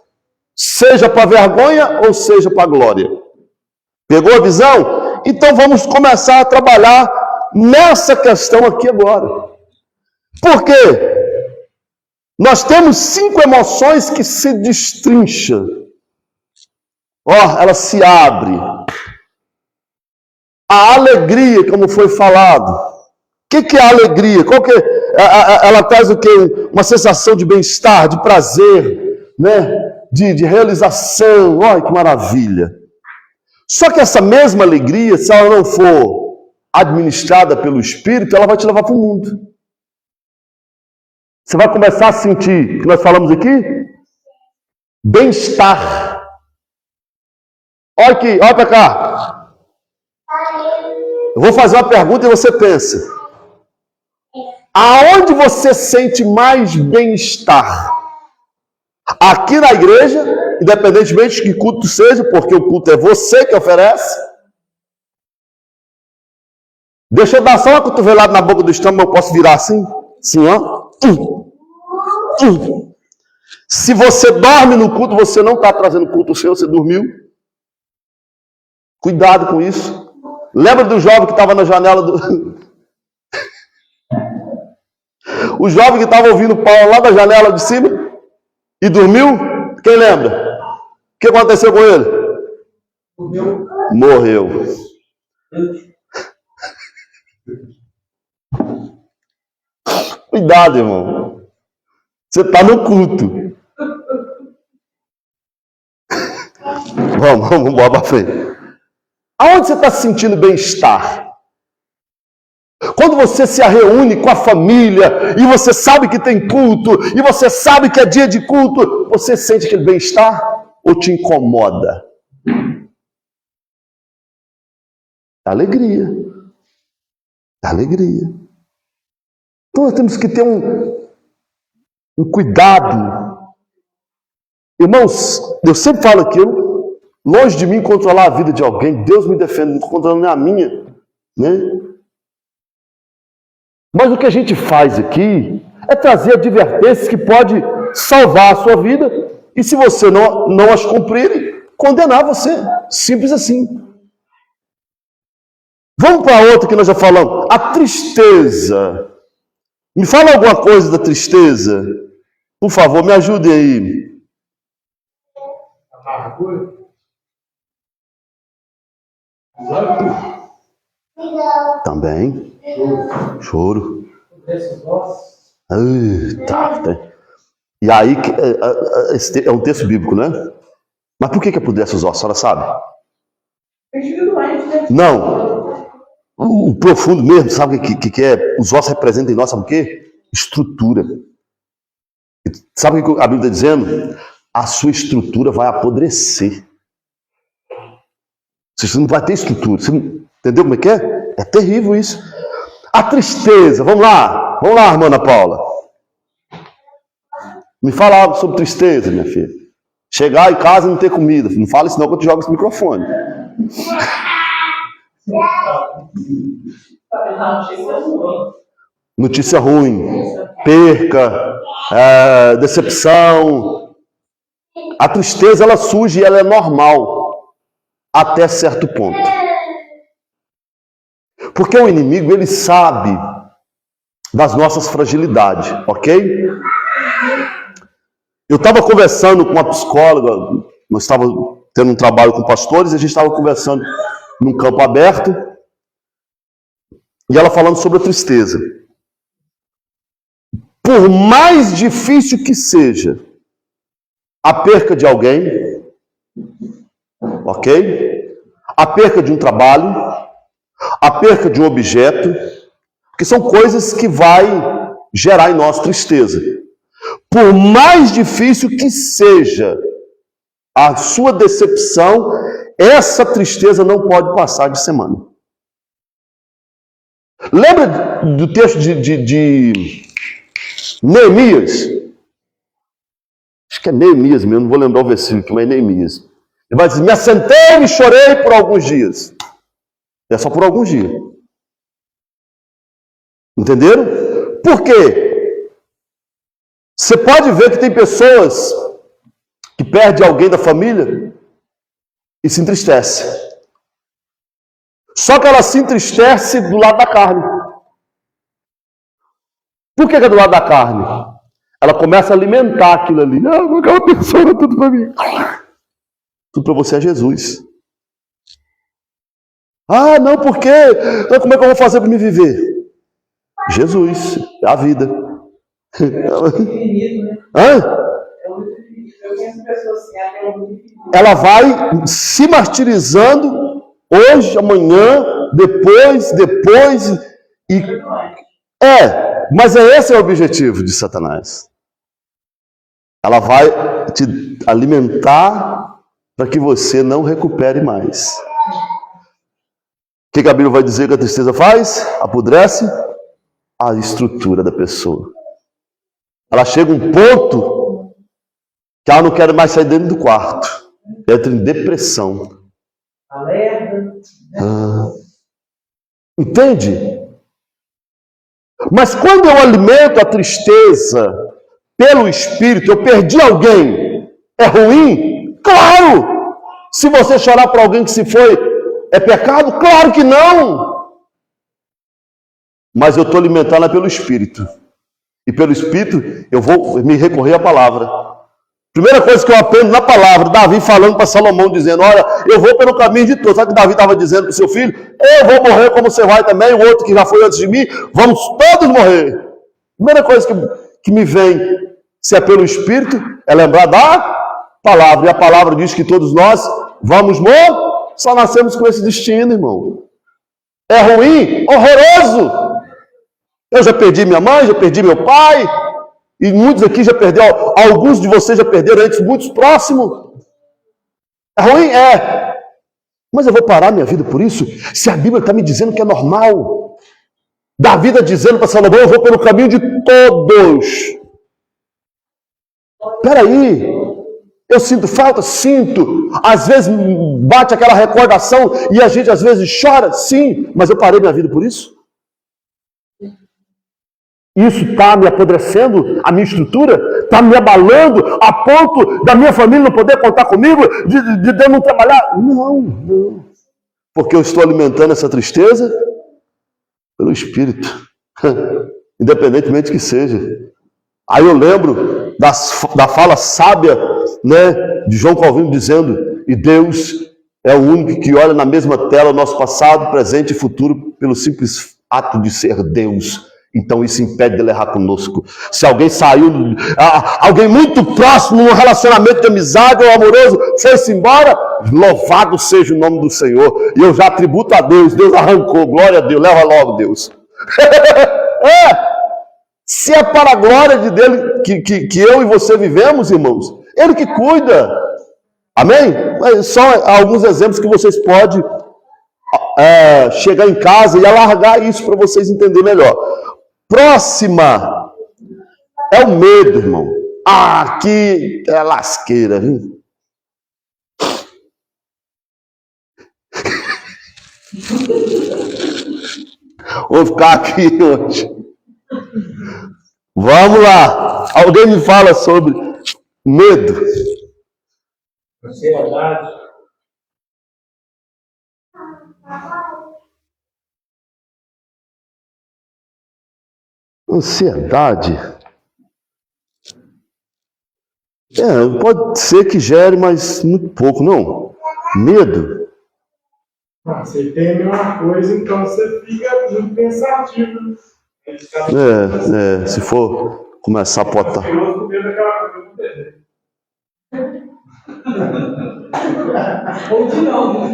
seja para vergonha ou seja para glória. Pegou a visão? Então vamos começar a trabalhar nessa questão aqui agora. Por quê? Nós temos 5 emoções que se destrincham. Ela se abre. A alegria, como foi falado. O que é a alegria? Ela traz o quê? Uma sensação de bem-estar, de prazer, né? de realização. Olha que maravilha. Só que essa mesma alegria, se ela não for administrada pelo Espírito, ela vai te levar para o mundo. Você vai começar a sentir, que nós falamos aqui, bem-estar. Olha aqui, olha para cá. Eu vou fazer uma pergunta e você pensa. Aonde você sente mais bem-estar? Aqui na igreja, independentemente de que culto seja, porque o culto é você que oferece. Deixa eu dar só uma cotovelada na boca do estômago, eu posso virar assim? Assim, ó. Se você dorme no culto, você não está trazendo culto ao Senhor, você dormiu. Cuidado com isso. Lembra do jovem que estava na janela do... O jovem que estava ouvindo Paulo lá da janela de cima e dormiu? Quem lembra? O que aconteceu com ele? Morreu. Cuidado, irmão. Você está no culto. Vamos embora para frente. Aonde você está sentindo bem-estar? Quando você se reúne com a família e você sabe que tem culto e você sabe que é dia de culto, você sente aquele bem-estar ou te incomoda? Alegria. Alegria. Então nós temos que ter um cuidado. Irmãos, eu sempre falo aquilo, longe de mim controlar a vida de alguém, Deus me defende, não estou controlando a minha, né? Mas o que a gente faz aqui é trazer advertências que pode salvar a sua vida e se você não as cumprir, condenar você. Simples assim. Vamos para outra que nós já falamos. A tristeza. Me fala alguma coisa da tristeza. Por favor, me ajude aí. Amargura. Também. Choro. Tá. E aí, esse é um texto bíblico, né? Mas por que apodrece os ossos? A senhora sabe? Individualmente, né? Não. O profundo mesmo, sabe o que é? Os ossos representam em nós, sabe o quê? Estrutura. Sabe o que a Bíblia está dizendo? A sua estrutura vai apodrecer. Você não vai ter estrutura. Você não, entendeu como é que é? É terrível isso. A tristeza, vamos lá, irmã Ana Paula. Me fala algo sobre tristeza, minha filha. Chegar em casa e não ter comida. Não fala isso não, que eu te jogo esse microfone. Notícia ruim, perca, decepção. A tristeza, ela surge e ela é normal até certo ponto. Porque o inimigo, ele sabe das nossas fragilidades, ok? Eu estava conversando com uma psicóloga, nós estávamos tendo um trabalho com pastores, e a gente estava conversando num campo aberto, e ela falando sobre a tristeza. Por mais difícil que seja a perca de alguém, ok? A perca de um trabalho, a perca de um objeto, que são coisas que vai gerar em nós tristeza. Por mais difícil que seja a sua decepção, essa tristeza não pode passar de semana. Lembra do texto de Neemias? Acho que é Neemias mesmo, não vou lembrar o versículo, mas é Neemias. Ele vai dizer, me assentei e chorei por alguns dias. É só por alguns dias. Entenderam? Por quê? Você pode ver que tem pessoas que perdem alguém da família e se entristece. Só que ela se entristece do lado da carne. Por que é do lado da carne? Ela começa a alimentar aquilo ali. Ah, aquela pessoa é tudo para mim. Tudo para você é Jesus. Ah, não, por quê? Então, como é que eu vou fazer para me viver? Jesus, é a vida. Hã? Ela vai se martirizando hoje, amanhã, depois e mas esse é o objetivo de Satanás. Ela vai te alimentar para que você não recupere mais. O que a Bíblia vai dizer que a tristeza faz? Apodrece a estrutura da pessoa. Ela chega a um ponto que ela não quer mais sair dentro do quarto. Entra em depressão. Entende? Mas quando eu alimento a tristeza pelo Espírito, eu perdi alguém, é ruim? Claro! Se você chorar por alguém que se foi, é pecado? Claro que não! Mas eu estou alimentando pelo Espírito. E pelo Espírito eu vou me recorrer à palavra. Primeira coisa que eu aprendo na palavra, Davi falando para Salomão, dizendo, olha, eu vou pelo caminho de todos. Sabe o que Davi estava dizendo para o seu filho? Eu vou morrer como você vai também, o outro que já foi antes de mim, vamos todos morrer. Primeira coisa que me vem, se é pelo Espírito, é lembrar da palavra. E a palavra diz que todos nós vamos morrer, só nascemos com esse destino, irmão. É ruim? Horroroso! Eu já perdi minha mãe, já perdi meu pai, e muitos aqui já perderam, alguns de vocês já perderam antes, muitos próximos. É ruim? É. Mas eu vou parar minha vida por isso? Se a Bíblia está me dizendo que é normal. Davi está dizendo para Salomão, eu vou pelo caminho de todos. Espera aí. Eu sinto falta? Sinto. Às vezes bate aquela recordação e a gente às vezes chora? Sim. Mas eu parei minha vida por isso? Isso está me apodrecendo, a minha estrutura, está me abalando a ponto da minha família não poder contar comigo, de eu não trabalhar. Não. Porque eu estou alimentando essa tristeza pelo Espírito, independentemente que seja. Aí eu lembro da fala sábia, né, de João Calvino dizendo, e Deus é o único que olha na mesma tela o nosso passado, presente e futuro pelo simples ato de ser Deus. Então isso impede dele errar conosco. Se alguém saiu, alguém muito próximo num relacionamento de amizade ou amoroso, foi-se embora, louvado seja o nome do Senhor. E eu já tributo a Deus, Deus arrancou, glória a Deus, leva logo Deus. Se é para a glória de dele que eu e você vivemos, irmãos, ele que cuida. Amém? Só alguns exemplos que vocês podem chegar em casa e alargar isso para vocês entenderem melhor. Próxima é o medo, irmão. Aqui é lasqueira, viu? Vou ficar aqui hoje. Vamos lá. Alguém me fala sobre medo. Ansiedade. Ansiedade. Pode ser que gere, mas muito pouco, não. Medo. Você teme uma coisa, então você fica muito pensativo. Se for começar a botar. Eu com medo daquela coisa do bebê. Ou de não.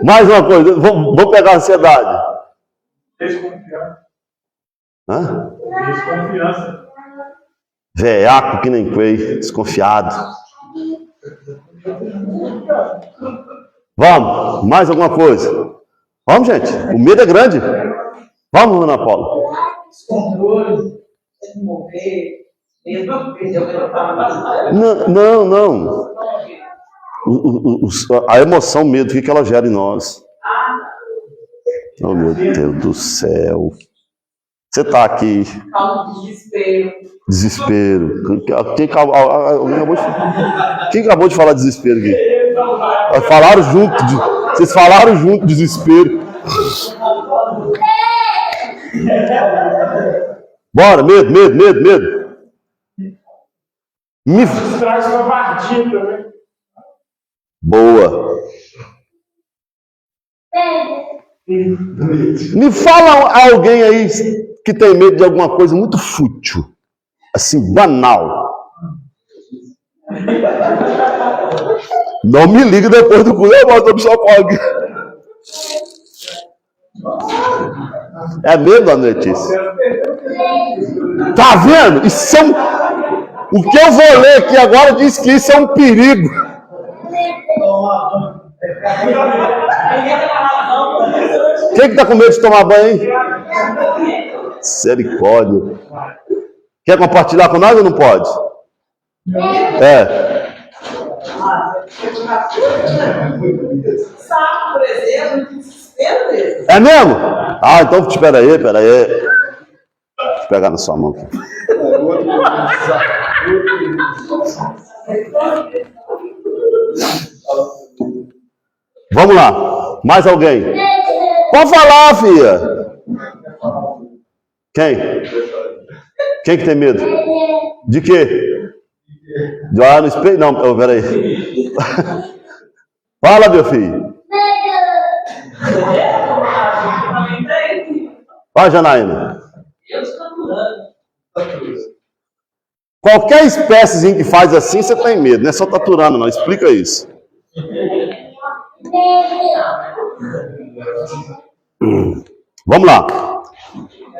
Mais uma coisa, vou pegar a ansiedade. Desconfiança. Hã? Desconfiança. Veaco que nem coelho, desconfiado. Vamos, mais alguma coisa? Vamos, gente, o medo é grande. Vamos, Ana Paula. Descontrole, se mover, mesmo perder o que eu estava. Não. A emoção, o medo, o que ela gera em nós? Oh, meu Deus do céu. Você está aqui. Desespero. Quem acabou de falar desespero aqui? Falaram junto. Vocês falaram junto desespero. Bora, medo. Isso traz uma partida, né? Boa. Me fala alguém aí que tem medo de alguma coisa muito fútil, assim, banal. Não me liga depois do culto, eu volto pro São Paulo. É mesmo, Ana Letícia? Tá vendo? Isso é o que eu vou ler aqui agora diz que isso é um perigo. Quem que tá com medo de tomar banho, hein? Misericórdia. Quer compartilhar com nós ou não pode? Saco, por exemplo, desespero dele. É mesmo? Então espera aí. Deixa eu pegar na sua mão aqui. Vamos lá. Mais alguém? Pode falar, filha. Quem que tem medo? De quê? De olhar no espelho? Não, peraí. Fala, meu filho. Vai, Janaína. Qualquer espécie que faz assim, você tem medo. Não é só taturando, não. Explica isso. Vamos lá.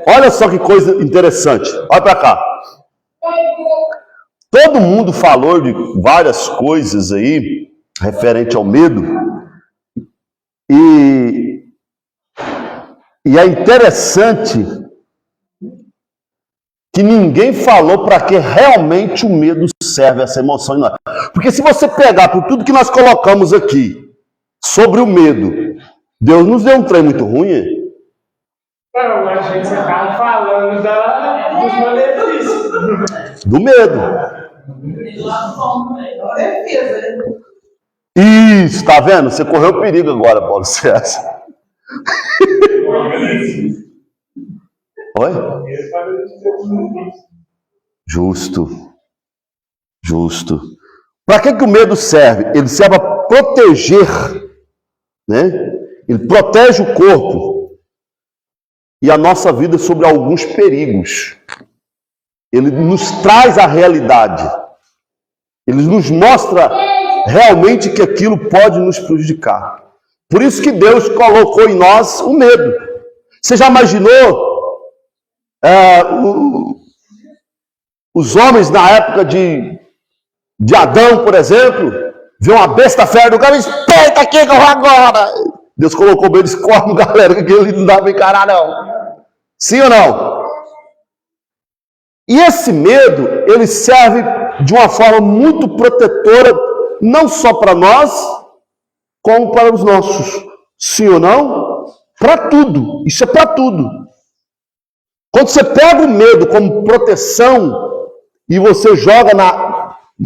Olha só que coisa interessante. Olha para cá. Todo mundo falou de várias coisas aí referente ao medo. E é interessante que ninguém falou para que realmente o medo serve, essa emoção em nós. Porque se você pegar por tudo que nós colocamos aqui sobre o medo, Deus nos deu um trem muito ruim, hein? Não, a gente acaba falando dos malefícios. Do medo. Defesa, né? Isso, tá vendo? Você correu perigo agora, Paulo César. Oi? Justo. Para que o medo serve? Ele serve para proteger, né? Ele protege o corpo. e a nossa vida sobre alguns perigos. Ele nos traz a realidade. Ele nos mostra realmente que aquilo pode nos prejudicar. Por isso que Deus colocou em nós o medo. Você já imaginou os homens na época de Adão, por exemplo, viu uma besta fera do cara e disse, eita aqui que eu vou agora. Deus colocou medo, escorre, galera, que ele não dá pra encarar não. Sim ou não? E esse medo, ele serve de uma forma muito protetora, não só para nós, como para os nossos. Sim ou não? Para tudo. Isso é para tudo. Quando você pega o medo como proteção e você joga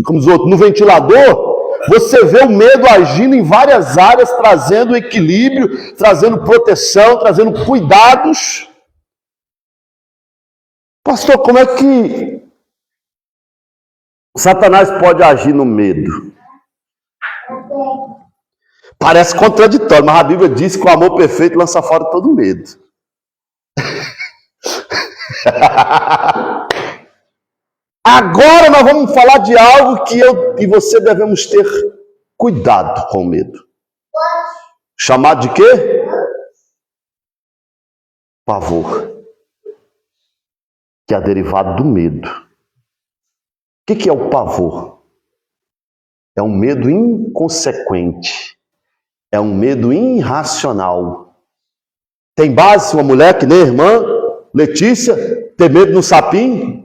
como diz outro, no ventilador, você vê o medo agindo em várias áreas, trazendo equilíbrio, trazendo proteção, trazendo cuidados. Pastor, como é que Satanás pode agir no medo? Parece contraditório, mas a Bíblia diz que o amor perfeito lança fora todo medo. Agora nós vamos falar de algo que eu e você devemos ter cuidado com o medo. Chamado de quê? Pavor. Que é derivado do medo. O que é o pavor? É um medo inconsequente. É um medo irracional. Tem base uma mulher que nem a irmã Letícia ter medo no sapinho?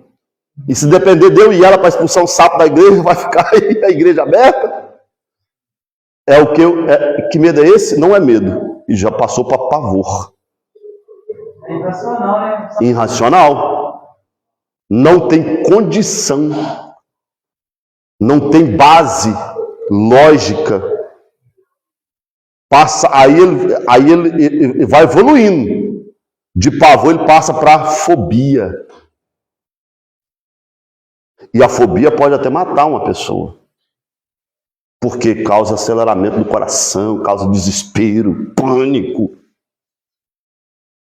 E se depender de eu e ela para expulsar um sapo da igreja, vai ficar aí a igreja aberta? Que medo é esse? Não é medo. E já passou para pavor. É irracional, né? Irracional. Não tem condição. Não tem base lógica. Aí ele vai evoluindo. De pavor ele passa para fobia. E a fobia pode até matar uma pessoa. Porque causa aceleramento do coração, causa desespero, pânico.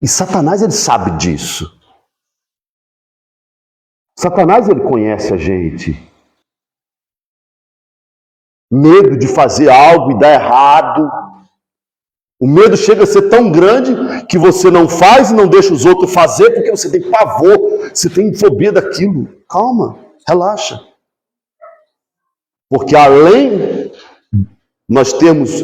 E Satanás, ele sabe disso. Satanás, ele conhece a gente. Medo de fazer algo e dar errado. O medo chega a ser tão grande que você não faz e não deixa os outros fazer porque você tem pavor, você tem fobia daquilo. Calma, relaxa. Porque além nós temos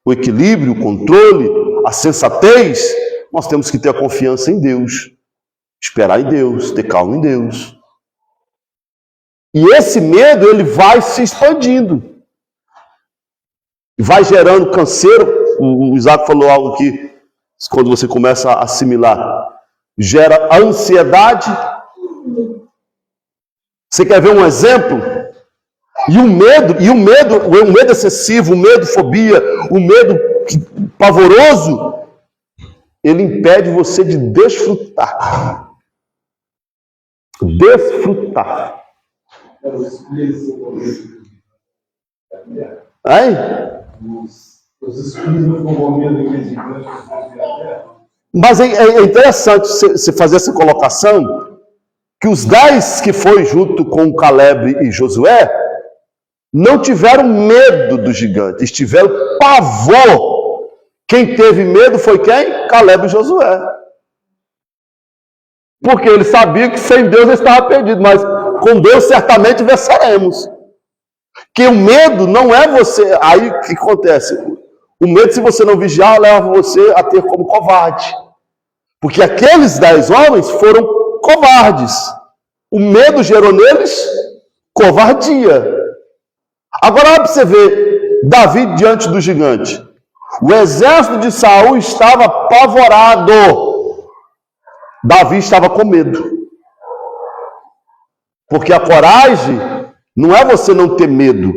o equilíbrio, o controle, a sensatez, nós temos que ter a confiança em Deus, esperar em Deus, ter calma em Deus. E esse medo, ele vai se expandindo. Vai gerando canseiro. O Isaac falou algo aqui, quando você começa a assimilar. Gera ansiedade. Você quer ver um exemplo? E o medo excessivo, o medo fobia, o medo pavoroso, ele impede você de desfrutar. Desfrutar. Hein? Os espíritos ficam com medo de gigante. Mas é interessante você fazer essa colocação, que os 10 que foi junto com Caleb e Josué, não tiveram medo do gigante, eles tiveram pavor. Quem teve medo foi quem? Caleb e Josué. Porque ele sabia que sem Deus ele estava perdido, mas com Deus certamente venceremos. Que o medo não é você. Aí o que acontece? O medo, se você não vigiar, leva você a ter como covarde. Porque aqueles 10 homens foram covardes. O medo gerou neles covardia. Agora olha para você ver Davi diante do gigante. O exército de Saul estava apavorado. Davi estava com medo. Porque a coragem não é você não ter medo.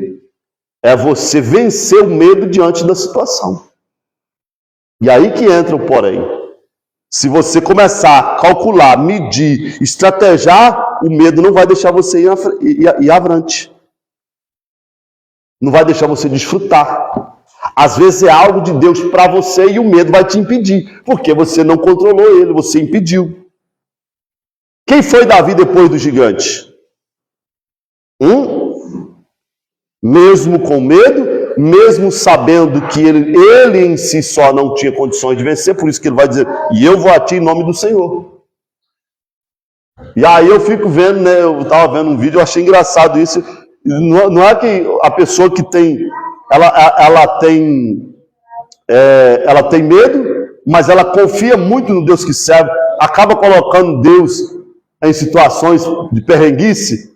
É você vencer o medo diante da situação. E aí que entra o porém. Se você começar a calcular, medir, estrategiar, o medo não vai deixar você ir avante. Não vai deixar você desfrutar. Às vezes é algo de Deus para você e o medo vai te impedir, porque você não controlou ele, você impediu. Quem foi Davi depois do gigante? Mesmo com medo, mesmo sabendo que ele em si só não tinha condições de vencer, por isso que ele vai dizer, e eu vou a ti em nome do Senhor. E aí eu fico vendo, né, eu estava vendo um vídeo, eu achei engraçado isso, não é que a pessoa que tem, ela tem medo, mas ela confia muito no Deus que serve, acaba colocando Deus em situações de perrenguice.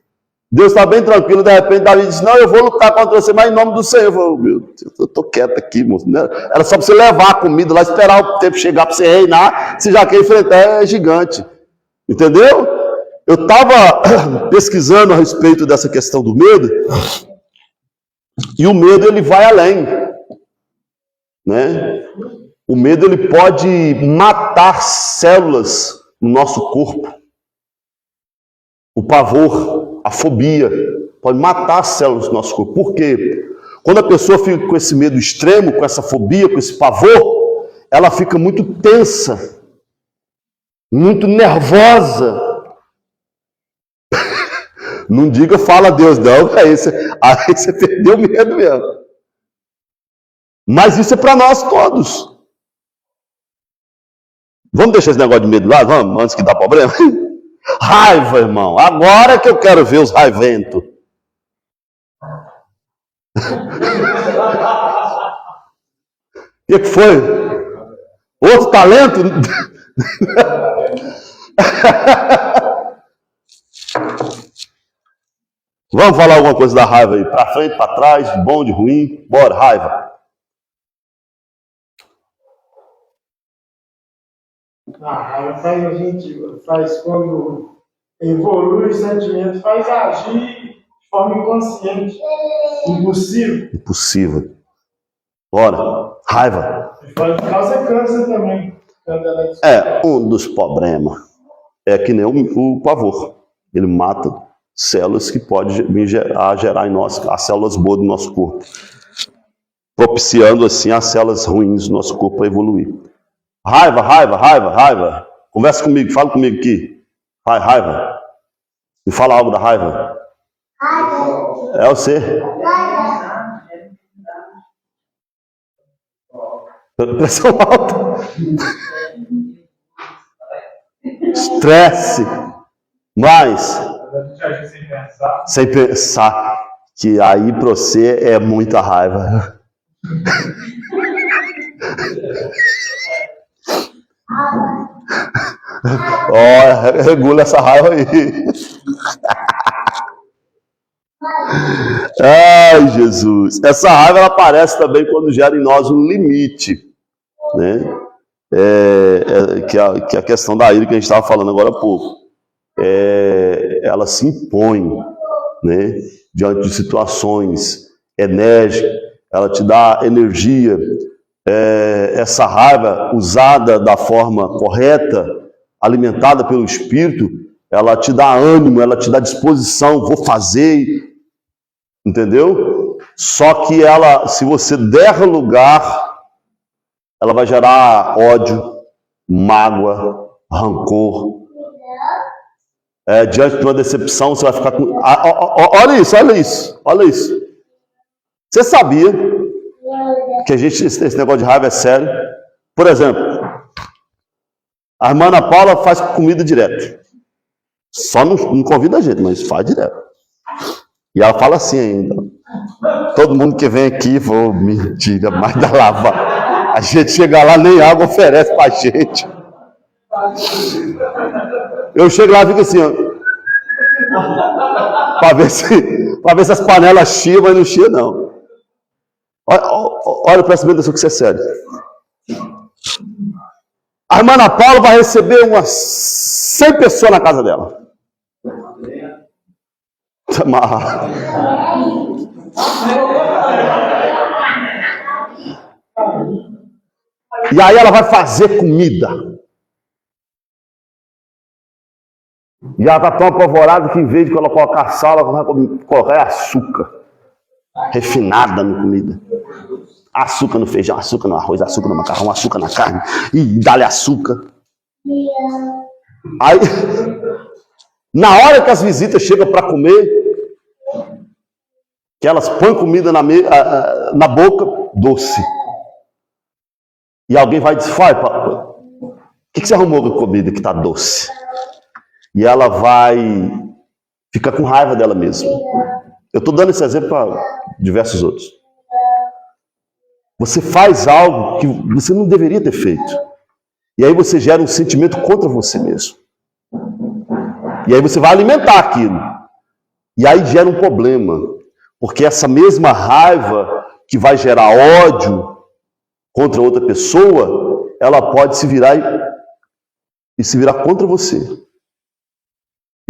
Deus está bem tranquilo, de repente Davi diz, não, eu vou lutar contra você, mas em nome do Senhor. Eu falo, meu Deus, eu estou quieto aqui, moço. Era só para você levar a comida lá, esperar o tempo chegar para você reinar, você já quer enfrentar gigante. Entendeu? Eu estava pesquisando a respeito dessa questão do medo, e o medo ele vai além, né? O medo ele pode matar células no nosso corpo. O pavor, a fobia, pode matar as células do nosso corpo. Por quê? Quando a pessoa fica com esse medo extremo, com essa fobia, com esse pavor, ela fica muito tensa, muito nervosa. Não diga fala a Deus, não, aí você perdeu o medo mesmo. Mas isso é para nós todos. Vamos deixar esse negócio de medo lá? Vamos, antes que dá problema? Raiva, irmão. Agora que eu quero ver os raiventos. O que foi? Outro talento? Vamos falar alguma coisa da raiva aí? Para frente, para trás, de bom, de ruim? Bora, raiva. A raiva faz a gente, quando evolui o sentimento, faz agir de forma inconsciente, impossível. Impossível. Bora, raiva. Pode causar câncer também. Um dos problemas é que nem o pavor. Ele mata células que podem gerar em nós, as células boas do nosso corpo, propiciando assim as células ruins do nosso corpo a evoluir. Raiva, raiva, raiva, raiva. Conversa comigo, fala comigo aqui. Vai, raiva. Me fala algo da raiva. É você. Pressão alta. Estresse. Mais. Sem pensar. Que aí para você é muita raiva. Regula essa raiva aí. Ai, Jesus. Essa raiva ela aparece também quando gera em nós um limite, né? Que a questão da ira que a gente estava falando agora há pouco. Ela se impõe, né? Diante de situações enérgicas, ela te dá energia. Essa raiva usada da forma correta, alimentada pelo Espírito, ela te dá ânimo, ela te dá disposição, vou fazer, entendeu? Só que ela, se você der lugar, ela vai gerar ódio, mágoa, rancor. Diante de uma decepção, você vai ficar com... Olha isso. Você sabia que esse negócio de raiva é sério? Por exemplo, a irmã Ana Paula faz comida direto. Só não convida a gente, mas faz direto. E ela fala assim ainda. Todo mundo que vem aqui, mentira, mais da lava. A gente chega lá, nem água oferece pra gente. Eu chego lá e fico assim, ó. Pra ver se as panelas chiam, mas não chia, não. Olha, presta bem atenção que isso é sério. A irmã Ana Paula vai receber umas 100 pessoas na casa dela. E aí ela vai fazer comida. E ela está tão apavorada que em vez de ela colocar sal, ela vai colocar açúcar refinada na comida. Açúcar no feijão, açúcar no arroz, açúcar no macarrão, açúcar na carne. E dá-lhe açúcar. Aí, na hora que as visitas chegam para comer, que elas põem comida na boca, doce. E alguém vai dizer, o que você arrumou com a comida que está doce? E ela vai ficar com raiva dela mesma. Eu estou dando esse exemplo para diversos outros. Você faz algo que você não deveria ter feito. E aí você gera um sentimento contra você mesmo. E aí você vai alimentar aquilo. E aí gera um problema. Porque essa mesma raiva que vai gerar ódio contra outra pessoa, ela pode se virar e se virar contra você.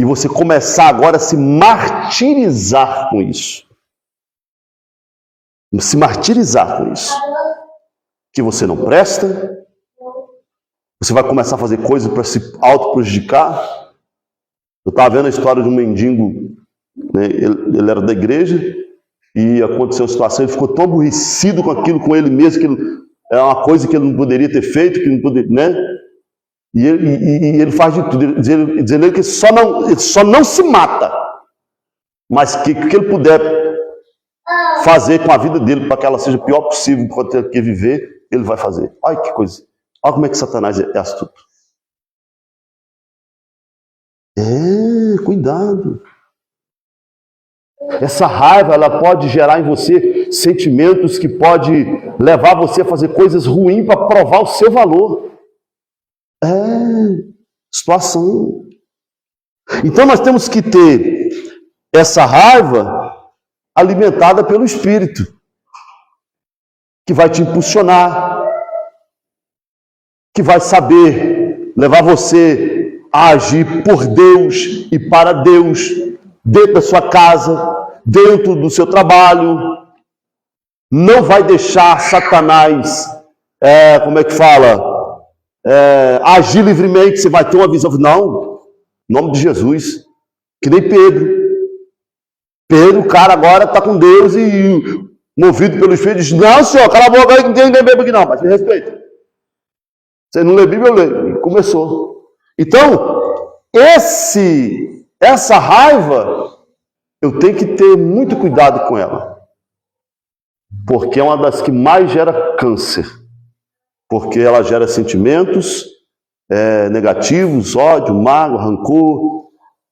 E você começar agora a se martirizar com isso. Se martirizar com isso. Que você não presta. Você vai começar a fazer coisas para se auto-prejudicar. Eu estava vendo a história de um mendigo, né? Ele era da igreja, e aconteceu uma situação, ele ficou tão aborrecido com aquilo, com ele mesmo, que é uma coisa que ele não poderia ter feito, que não poderia, né? E ele faz de tudo, dizendo que ele só não se mata, mas que ele puder fazer com a vida dele para que ela seja o pior possível para ter que viver, ele vai fazer. Olha que coisa. Olha como é que Satanás é astuto. Cuidado. Essa raiva, ela pode gerar em você sentimentos que pode levar você a fazer coisas ruins para provar o seu valor. Situação. Então nós temos que ter essa raiva alimentada pelo Espírito, que vai te impulsionar, que vai saber levar você a agir por Deus e para Deus, dentro da sua casa, dentro do seu trabalho. Não vai deixar Satanás, agir livremente. Você vai ter uma visão, não, em nome de Jesus, que nem Pedro. Pedro, o cara agora está com Deus e movido pelo Espírito, diz, não senhor, cala a boca aí, ninguém bebe aqui não, mas me respeita. Você não lê Bíblia, eu leio. E começou. Então, essa raiva, eu tenho que ter muito cuidado com ela. Porque é uma das que mais gera câncer. Porque ela gera sentimentos negativos, ódio, mágoa, rancor.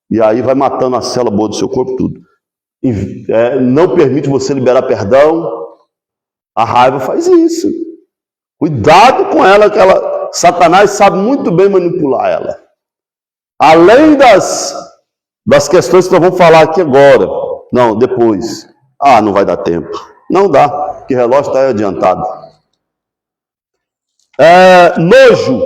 E aí vai matando a célula boa do seu corpo, tudo. Não permite você liberar perdão. A raiva faz isso. Cuidado com ela, que Satanás sabe muito bem manipular ela. Além das questões que nós vamos falar aqui agora. Não, depois. Não vai dar tempo. Não dá, porque o relógio está adiantado. Nojo.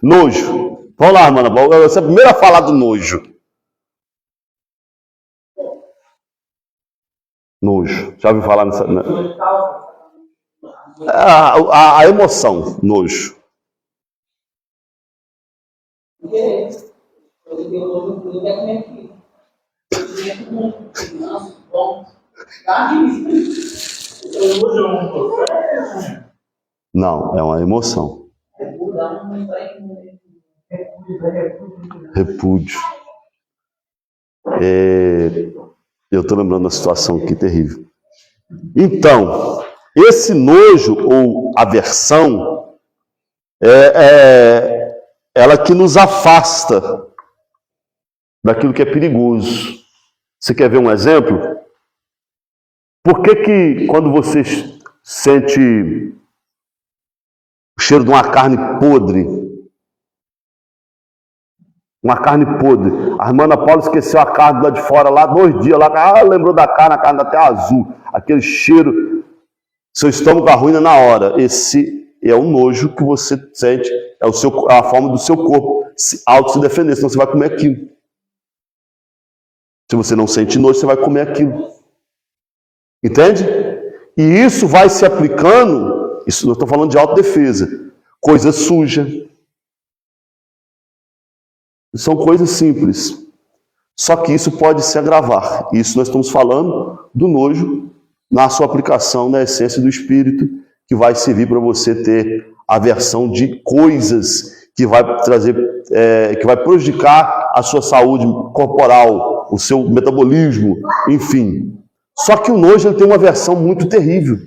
Nojo. Vamos lá, irmã. Você é a primeira a falar do nojo. Nojo. Já ouviu falar nessa... A emoção, nojo. Não, é uma emoção. Repúdio. Eu estou lembrando da situação aqui terrível. Então, esse nojo ou aversão ela que nos afasta daquilo que é perigoso. Você quer ver um exemplo? Por que quando você sente o cheiro de uma carne podre, a irmã Ana Paula esqueceu a carne lá de fora, lá 2 dias, lá, lembrou da carne, a carne até azul, aquele cheiro, seu estômago arruina na hora. Esse é o nojo que você sente, é a forma do seu corpo se defender, senão você vai comer aquilo. Se você não sente nojo, você vai comer aquilo. Entende? E isso vai se aplicando, isso eu estou falando de autodefesa, coisa suja. São coisas simples. Só que isso pode se agravar. Isso nós estamos falando do nojo na sua aplicação na essência do Espírito, que vai servir para você ter aversão de coisas que vai trazer, que vai prejudicar a sua saúde corporal, o seu metabolismo, enfim. Só que o nojo ele tem uma versão muito terrível,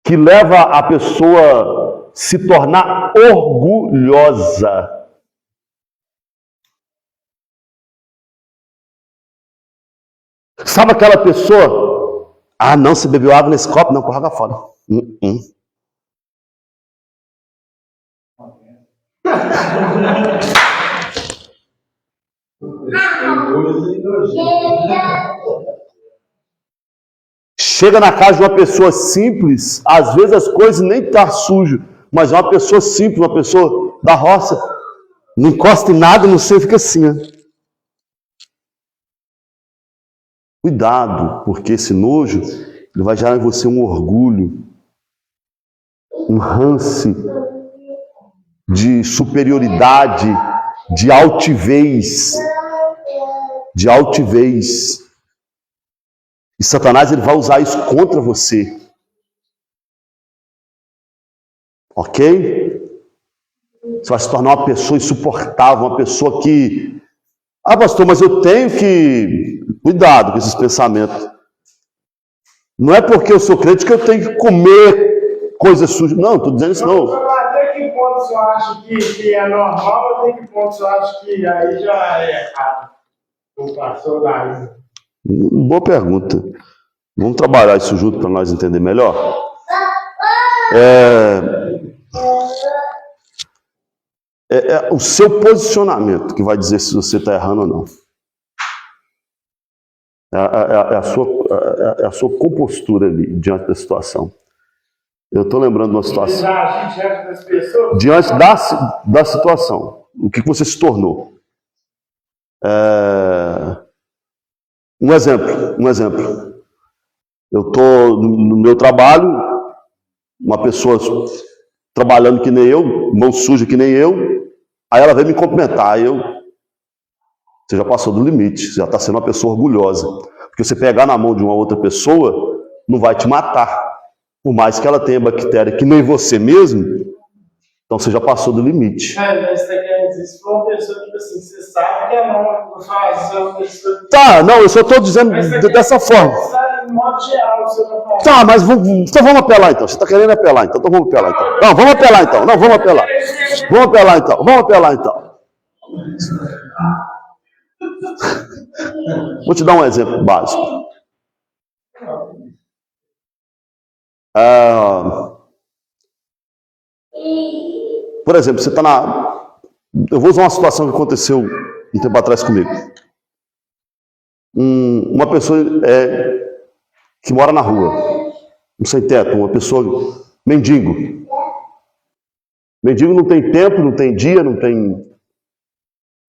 que leva a pessoa a se tornar orgulhosa. Sabe aquela pessoa? Ah, não, você bebeu água nesse copo? Não, corra fora. Chega na casa de uma pessoa simples, às vezes as coisas nem tá sujo, mas é uma pessoa simples, uma pessoa da roça, não encosta em nada, não sei, fica assim, ó. Cuidado, porque esse nojo ele vai gerar em você um orgulho, um ranço de superioridade, de altivez, E Satanás ele vai usar isso contra você. Ok? Você vai se tornar uma pessoa insuportável, uma pessoa que... Ah, pastor, mas eu tenho que... Cuidado com esses pensamentos. Não é porque eu sou crente que eu tenho que comer coisas sujas. Não, estou dizendo isso não. Até que ponto você acha que é normal, até que ponto você acha que aí já é errado? Ou passou daí? Boa pergunta. Vamos trabalhar isso junto para nós entender melhor. É o seu posicionamento que vai dizer se você está errando ou não. É a sua compostura ali, diante da situação. Eu estou lembrando de uma situação. Diante da situação. O que você se tornou. Um exemplo. Eu estou no meu trabalho, uma pessoa trabalhando que nem eu, mão suja que nem eu, aí ela vem me cumprimentar, você já passou do limite, você já está sendo uma pessoa orgulhosa. Porque você pegar na mão de uma outra pessoa, não vai te matar. Por mais que ela tenha bactéria que nem você mesmo, então você já passou do limite. Mas você quer dizer, se for uma pessoa, tipo assim, você sabe que é não fazer uma pessoa... Tá, não, eu só estou dizendo dessa forma. De modo geral, você vai falar. Tá, mas então vamos apelar então. Você está querendo apelar, então vamos apelar então. Não, vamos apelar então. Não, vamos apelar. Vamos apelar então. Vou te dar um exemplo básico. Por exemplo, você está na... Eu vou usar uma situação que aconteceu um tempo atrás comigo. Uma pessoa que mora na rua, um sem-teto, uma pessoa mendigo. Mendigo não tem tempo, não tem dia, não tem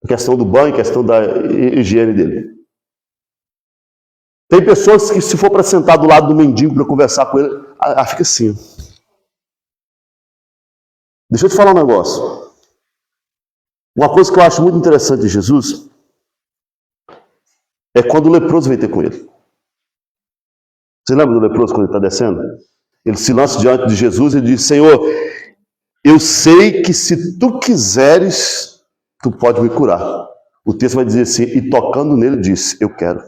questão do banho, questão da higiene dele. Tem pessoas que, se for para sentar do lado do mendigo para conversar com ele, fica assim. Deixa eu te falar um negócio. Uma coisa que eu acho muito interessante de Jesus é quando o leproso vem ter com ele. Você lembra do leproso quando ele está descendo? Ele se lança diante de Jesus e diz: Senhor, eu sei que se tu quiseres, tu pode me curar. O texto vai dizer assim: e tocando nele disse: eu quero.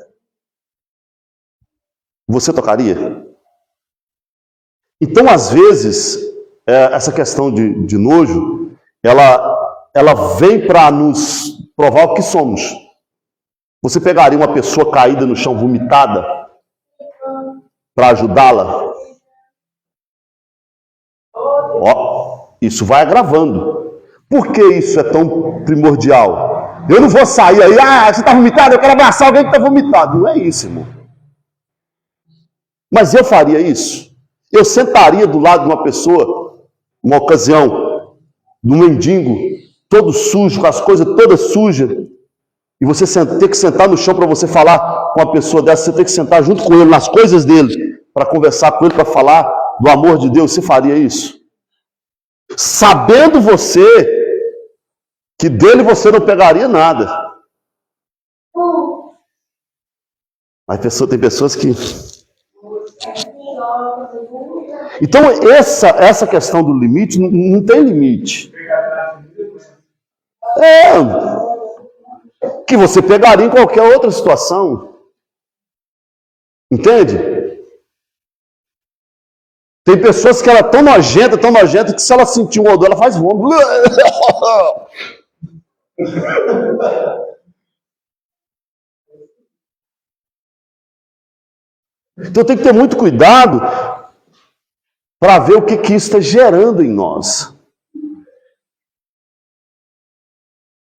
Você tocaria? Então, às vezes, essa questão de nojo, ela vem para nos provar o que somos. Você pegaria uma pessoa caída no chão, vomitada, para ajudá-la? Isso vai agravando. Por que isso é tão primordial? Eu não vou sair aí, você está vomitado, eu quero abraçar alguém que está vomitado. Não é isso, irmão. Mas eu faria isso. Eu sentaria do lado de uma pessoa, uma ocasião, do mendigo, todo sujo, com as coisas todas sujas, e você ter que sentar no chão para você falar com uma pessoa dessa, você tem que sentar junto com ele, nas coisas dele, para conversar com ele, para falar do amor de Deus. Você faria isso? Sabendo você que dele você não pegaria nada. Mas tem pessoas que... Então, essa questão do limite, não tem limite. Que você pegaria em qualquer outra situação. Entende? Tem pessoas que ela é tão nojenta, que se ela sentir um odor, ela faz vômito. Então tem que ter muito cuidado para ver o que isso está gerando em nós.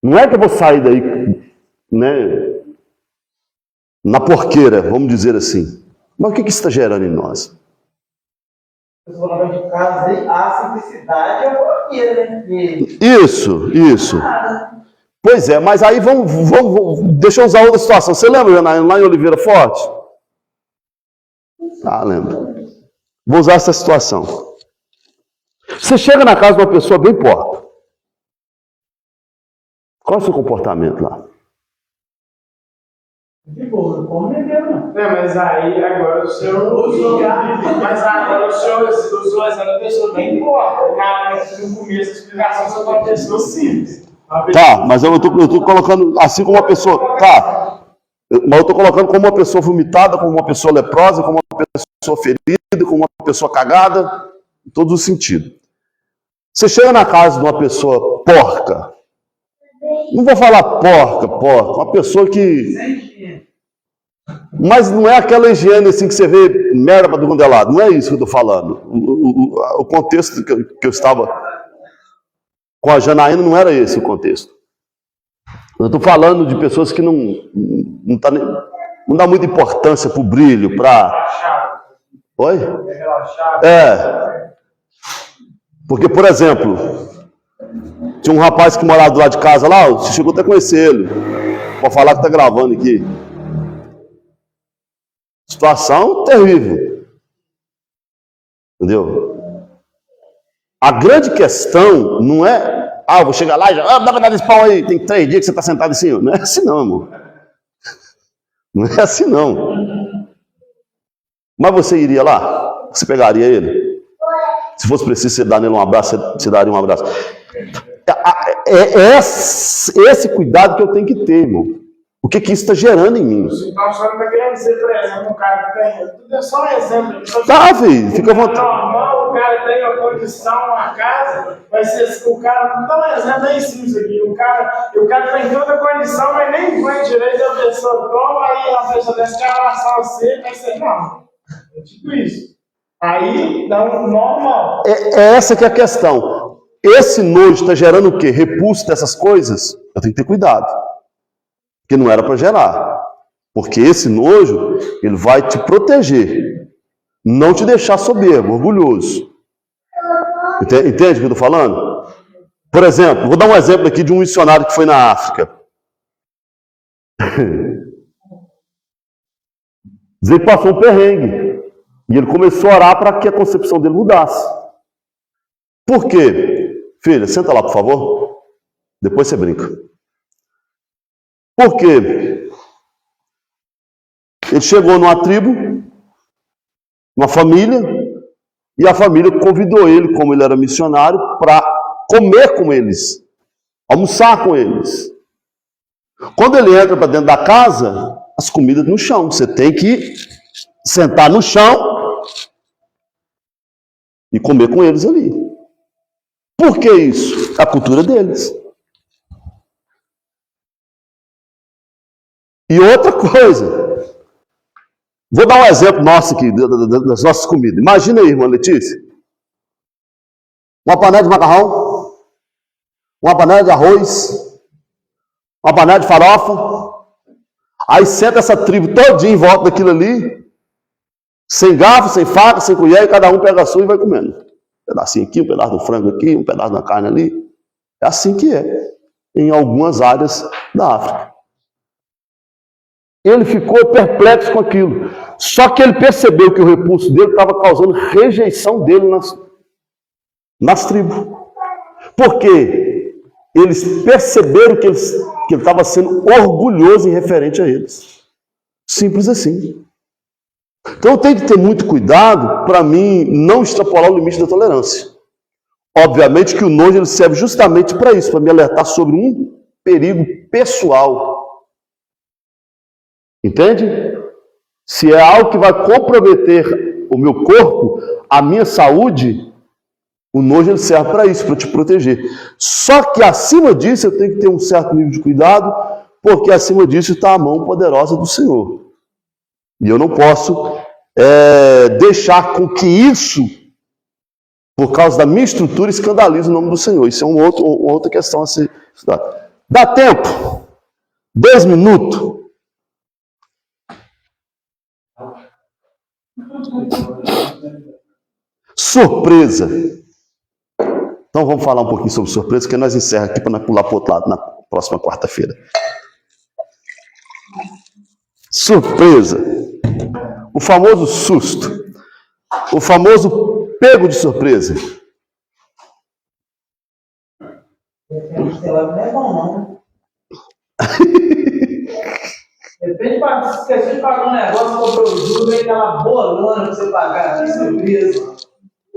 Não é que eu vou sair daí, né, na porqueira, vamos dizer assim. Mas o que isso está gerando em nós? De casa, a simplicidade é a porqueira, né? Isso. Pois é, mas aí vamos, deixa eu usar outra situação. Você lembra, Janaína, lá em Oliveira Forte? Lembro. Vou usar essa situação. Você chega na casa de uma pessoa bem porca. Qual é o seu comportamento lá? De boa, como beber, não. Mas aí agora o senhor usou. Mas agora o senhor usou essa pessoa bem porca. O cara no começo da explicação só para uma pessoa simples. Tá, mas eu tô colocando assim como uma pessoa. Tá. Mas eu estou colocando como uma pessoa vomitada, como uma pessoa leprosa, como uma pessoa ferida, como uma pessoa cagada, em todos os sentidos. Você chega na casa de uma pessoa porca, não vou falar porca, uma pessoa que... Mas não é aquela higiene assim que você vê merda para todo lado, não é isso que eu estou falando. O contexto que eu estava com a Janaína não era esse o contexto. Eu estou falando de pessoas que não dá muita importância para o brilho, para... Oi? Porque, por exemplo, tinha um rapaz que morava do lado de casa lá, você chegou até a conhecer ele, para falar que está gravando aqui. Situação terrível. Entendeu? A grande questão não é... vou chegar lá e já... dá para dar esse pau aí, tem 3 dias que você está sentado assim. Não é assim não, amor. Não é assim não. Mas você iria lá? Você pegaria ele? Se fosse preciso você dar nele um abraço, você daria um abraço. É esse cuidado que eu tenho que ter, irmão. O que isso está gerando em mim? Então, o senhor está querendo dizer, por exemplo, um cara que tem... Tudo é só um exemplo. Tá, filho, fica à vontade. Normal, o cara tem a condição, uma casa, vai ser o cara... Dá um exemplo aí simples aqui. O cara tem toda a condição, mas nem vai direito, a pessoa toma, aí a pessoa desce a relação seca, vai ser não. É tipo isso. Aí dá um normal. É essa que é a questão. Esse nojo está gerando o quê? Repulso dessas coisas? Eu tenho que ter cuidado. Porque não era para gerar. Porque esse nojo, ele vai te proteger. Não te deixar soberbo, orgulhoso. Entende o que eu estou falando? Por exemplo, vou dar um exemplo aqui de um missionário que foi na África. Ele passou um perrengue. E ele começou a orar para que a concepção dele mudasse. Por quê? Filha, senta lá, por favor. Depois você brinca. Por quê? Ele chegou numa tribo, uma família, e a família convidou ele, como ele era missionário, para comer com eles, almoçar com eles. Quando ele entra para dentro da casa, as comidas no chão. Você tem que sentar no chão e comer com eles ali. Por que isso? A cultura deles. E outra coisa, vou dar um exemplo nosso aqui, das nossas comidas. Imagina aí, irmã Letícia, uma panela de macarrão, uma panela de arroz, uma panela de farofa, aí senta essa tribo todinha em volta daquilo ali, sem garfo, sem faca, sem colher, e cada um pega a sua e vai comendo. Um pedacinho aqui, um pedaço do frango aqui, um pedaço da carne ali. É assim que é, em algumas áreas da África. Ele ficou perplexo com aquilo. Só que ele percebeu que o repulso dele estava causando rejeição dele nas tribos. Porque eles perceberam que ele estava sendo orgulhoso em referente a eles. Simples assim. Então eu tenho que ter muito cuidado para mim não extrapolar o limite da tolerância. Obviamente que o nojo ele serve justamente para isso, para me alertar sobre um perigo pessoal. Entende? Se é algo que vai comprometer o meu corpo, a minha saúde, o nojo ele serve para isso, para te proteger. Só que acima disso eu tenho que ter um certo nível de cuidado, porque acima disso está a mão poderosa do Senhor. E eu não posso deixar com que isso, por causa da minha estrutura, escandalize o nome do Senhor. Isso é uma outra questão a ser estudada. Dá tempo? 10 minutos? Surpresa. Então vamos falar um pouquinho sobre surpresa, que nós encerramos aqui para nós pular para o outro lado na próxima quarta-feira. Surpresa. O famoso susto. O famoso pego de surpresa. Não é bom, não. De repente, esqueci de pagar um negócio, comprou o juro, veio aquela bolona pra você pagar. Que surpresa.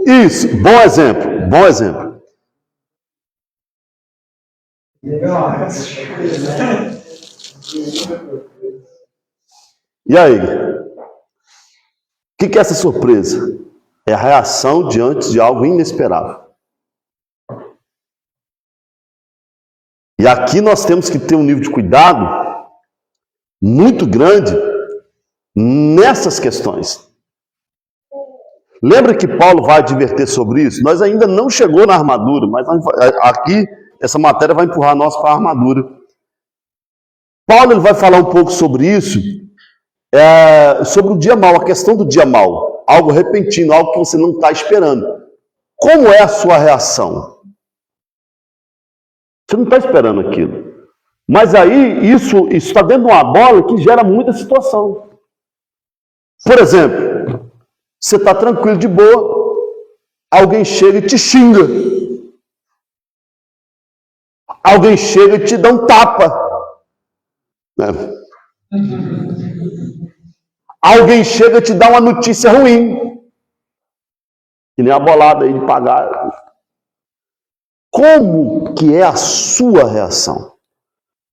Isso, bom exemplo, bom exemplo. E aí? O que é essa surpresa? É a reação diante de algo inesperado. E aqui nós temos que ter um nível de cuidado muito grande nessas questões. Lembra que Paulo vai adverter sobre isso? Nós ainda não chegou na armadura, mas aqui essa matéria vai empurrar nós para a armadura. Paulo ele vai falar um pouco sobre isso, sobre o dia mau, a questão do dia mau, algo repentino, algo que você não está esperando. Como é a sua reação? Você não está esperando aquilo. Mas aí isso está dentro de uma bola que gera muita situação. Por exemplo, você está tranquilo, de boa, alguém chega e te xinga. Alguém chega e te dá um tapa. Alguém chega e te dá uma notícia ruim. Que nem a bolada aí de pagar. Como que é a sua reação?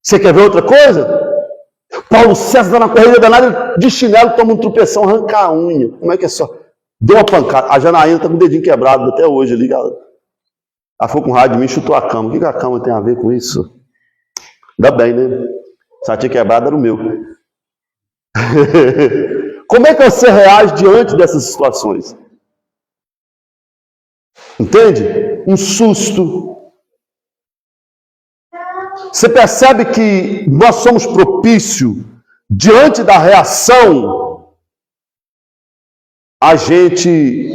Você quer ver outra coisa? Paulo César está na corrida danada, de chinelo, toma um tropeção, arranca a unha. Como é que é só? Deu uma pancada. A Janaína está com o dedinho quebrado até hoje ali, galera. Ela foi com raiva de mim e chutou a cama. O que a cama tem a ver com isso? Ainda bem, né? Se ela tinha quebrado, era o meu. Como é que você reage diante dessas situações? Entende? Um susto. Você percebe que nós somos propícios, diante da reação, a gente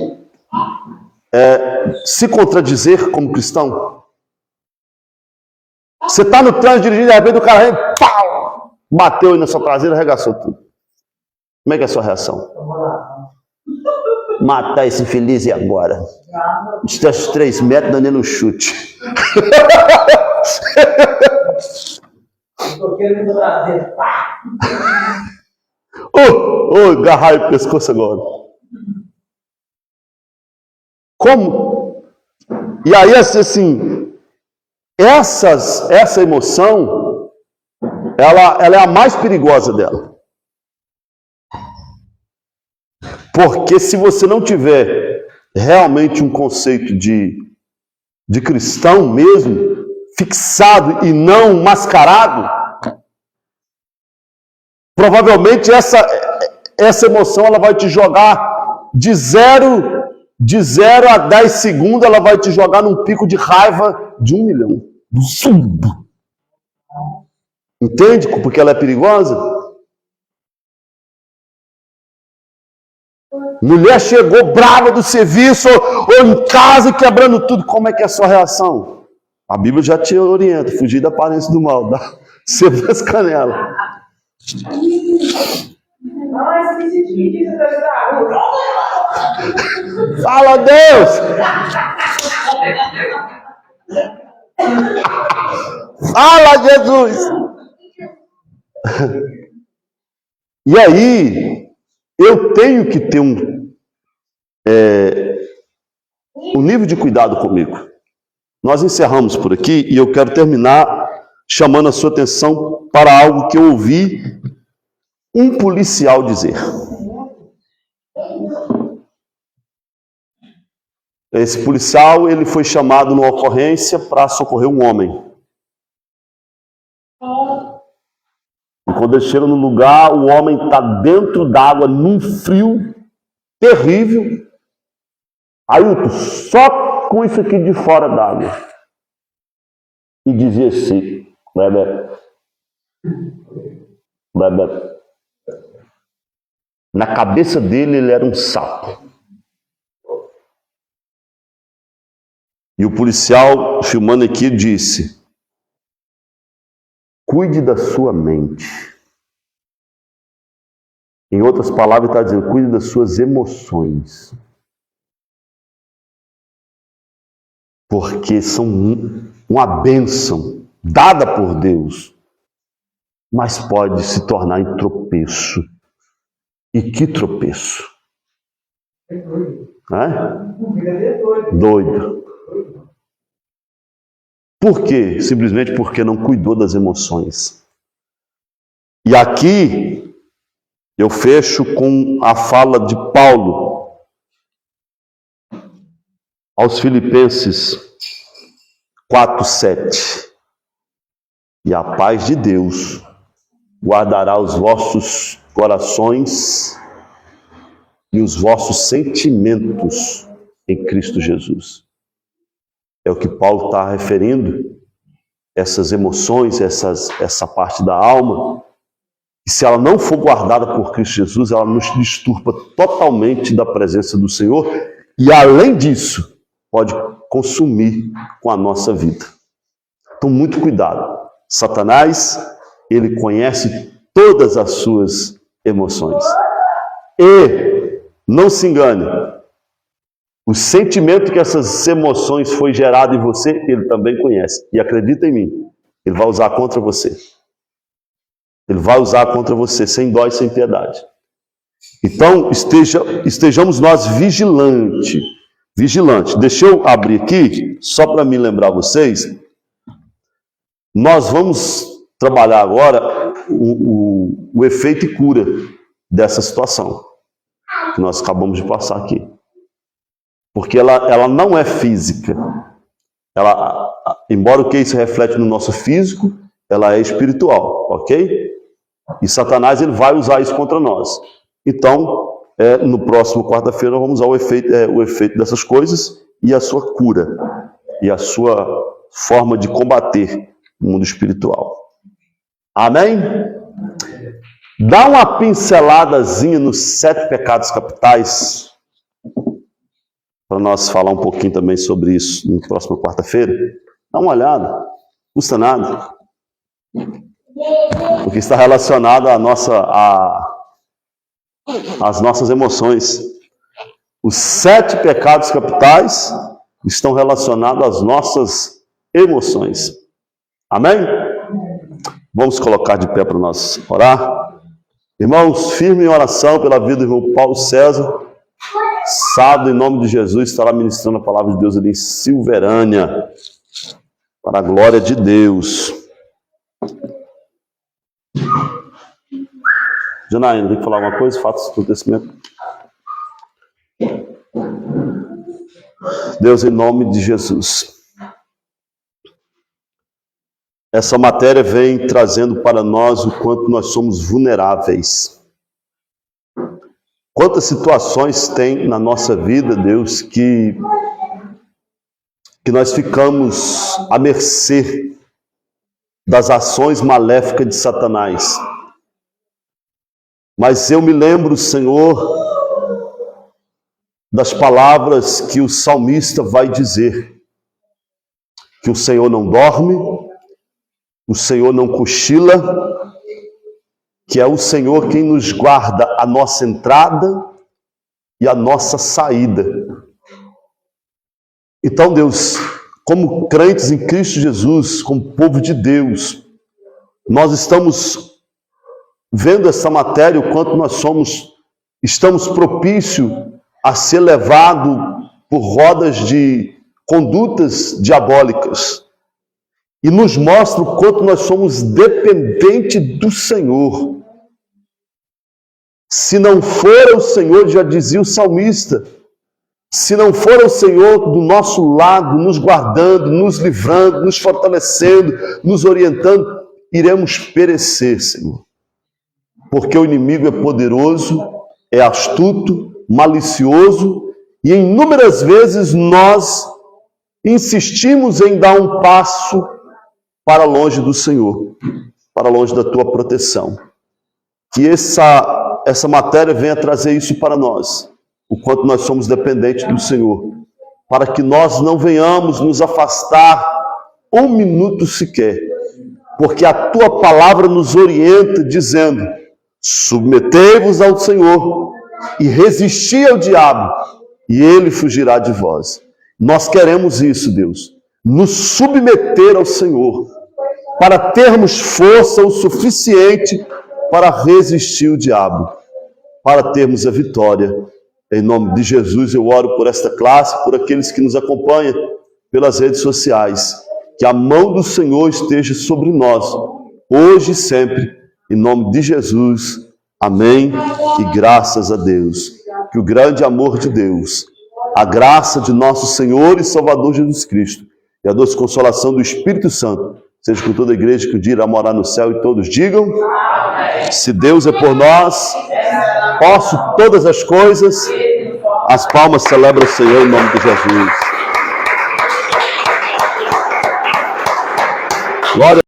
se contradizer como cristão? Você está no trânsito dirigindo, de repente o cara vem, pau, bateu aí na sua traseira, arregaçou tudo. Como é que é a sua reação? Matar esse infeliz e agora? Está aos 3 metros dando um chute. Estou querendo trazer. Agarrar o pescoço agora. Como? E aí, assim, essa emoção, ela é a mais perigosa dela. Porque se você não tiver realmente um conceito de cristão mesmo, fixado e não mascarado, provavelmente essa emoção ela vai te jogar de 0 a 10 segundos, ela vai te jogar num pico de raiva de 1 milhão. Entende porque ela é perigosa? Mulher chegou brava do serviço, ou em casa quebrando tudo. Como é que é a sua reação? A Bíblia já te orienta, fugir da aparência do mal, dá sempre das canelas. Fala, Deus! Fala, Jesus! E aí, eu tenho que ter um nível de cuidado comigo. Nós encerramos por aqui e eu quero terminar chamando a sua atenção para algo que eu ouvi um policial dizer. Esse policial, ele foi chamado numa ocorrência para socorrer um homem. E quando ele chega no lugar, o homem está dentro d'água, num frio terrível. Ailton, só com isso aqui de fora d'água. E dizia assim, na cabeça dele ele era um sapo. E o policial filmando aqui disse: cuide da sua mente. Em outras palavras, está dizendo, cuide das suas emoções. Porque são uma bênção dada por Deus, mas pode se tornar em tropeço. E que tropeço? Doido. Por quê? Simplesmente porque não cuidou das emoções. E aqui eu fecho com a fala de Paulo aos Filipenses 4:7. E a paz de Deus guardará os vossos corações e os vossos sentimentos em Cristo Jesus. É o que Paulo está referindo, essas emoções, essa parte da alma, e se ela não for guardada por Cristo Jesus, ela nos disturba totalmente da presença do Senhor, e além disso, pode consumir com a nossa vida. Então, muito cuidado. Satanás, ele conhece todas as suas emoções. E, não se engane, o sentimento que essas emoções foi gerado em você, ele também conhece. E acredita em mim, ele vai usar contra você. Ele vai usar contra você, sem dó e sem piedade. Então, estejamos nós vigilantes. Deixa eu abrir aqui, só para me lembrar vocês. Nós vamos trabalhar agora o efeito e cura dessa situação que nós acabamos de passar aqui. Porque ela não é física. Embora o que isso reflete no nosso físico, ela é espiritual, ok? E Satanás, ele vai usar isso contra nós. Então, no próximo quarta-feira, nós vamos usar o efeito dessas coisas e a sua cura. E a sua forma de combater o mundo espiritual. Amém? Dá uma pinceladazinha nos 7 pecados capitais, para nós falar um pouquinho também sobre isso na próxima quarta-feira. Dá uma olhada, não custa nada. Porque está relacionado às nossas emoções. Os 7 pecados capitais estão relacionados às nossas emoções. Amém? Vamos colocar de pé para nós orar. Irmãos, firme em oração pela vida do irmão Paulo César. Sábado, em nome de Jesus, estará ministrando a palavra de Deus ali em Silverânia, para a glória de Deus. Janaína, tem que falar alguma coisa? Fatos do acontecimento. Deus, em nome de Jesus. Essa matéria vem trazendo para nós o quanto nós somos vulneráveis. Quantas situações tem na nossa vida, Deus, que nós ficamos à mercê das ações maléficas de Satanás. Mas eu me lembro, Senhor, das palavras que o salmista vai dizer, que o Senhor não dorme, o Senhor não cochila, que é o Senhor quem nos guarda a nossa entrada e a nossa saída. Então, Deus, como crentes em Cristo Jesus, como povo de Deus, nós estamos vendo essa matéria, o quanto estamos propícios a ser levado por rodas de condutas diabólicas. E nos mostra o quanto nós somos dependentes do Senhor. Se não for o Senhor, já dizia o salmista, se não for o Senhor do nosso lado, nos guardando, nos livrando, nos fortalecendo, nos orientando, iremos perecer, Senhor. Porque o inimigo é poderoso, é astuto, malicioso, e inúmeras vezes nós insistimos em dar um passo para longe do Senhor, para longe da tua proteção. Que essa matéria venha trazer isso para nós, o quanto nós somos dependentes do Senhor, para que nós não venhamos nos afastar um minuto sequer, porque a tua palavra nos orienta dizendo: submetei-vos ao Senhor e resisti ao diabo, e ele fugirá de vós. Nós queremos isso, Deus, nos submeter ao Senhor, para termos força o suficiente para resistir o diabo, para termos a vitória. Em nome de Jesus, eu oro por esta classe, por aqueles que nos acompanham pelas redes sociais. Que a mão do Senhor esteja sobre nós, hoje e sempre. Em nome de Jesus, amém e graças a Deus. Que o grande amor de Deus, a graça de nosso Senhor e Salvador Jesus Cristo e a doce consolação do Espírito Santo seja com toda a igreja que o dia irá morar no céu, e todos digam: amém. Se Deus é por nós, posso todas as coisas. As palmas celebram o Senhor em nome de Jesus. Glória.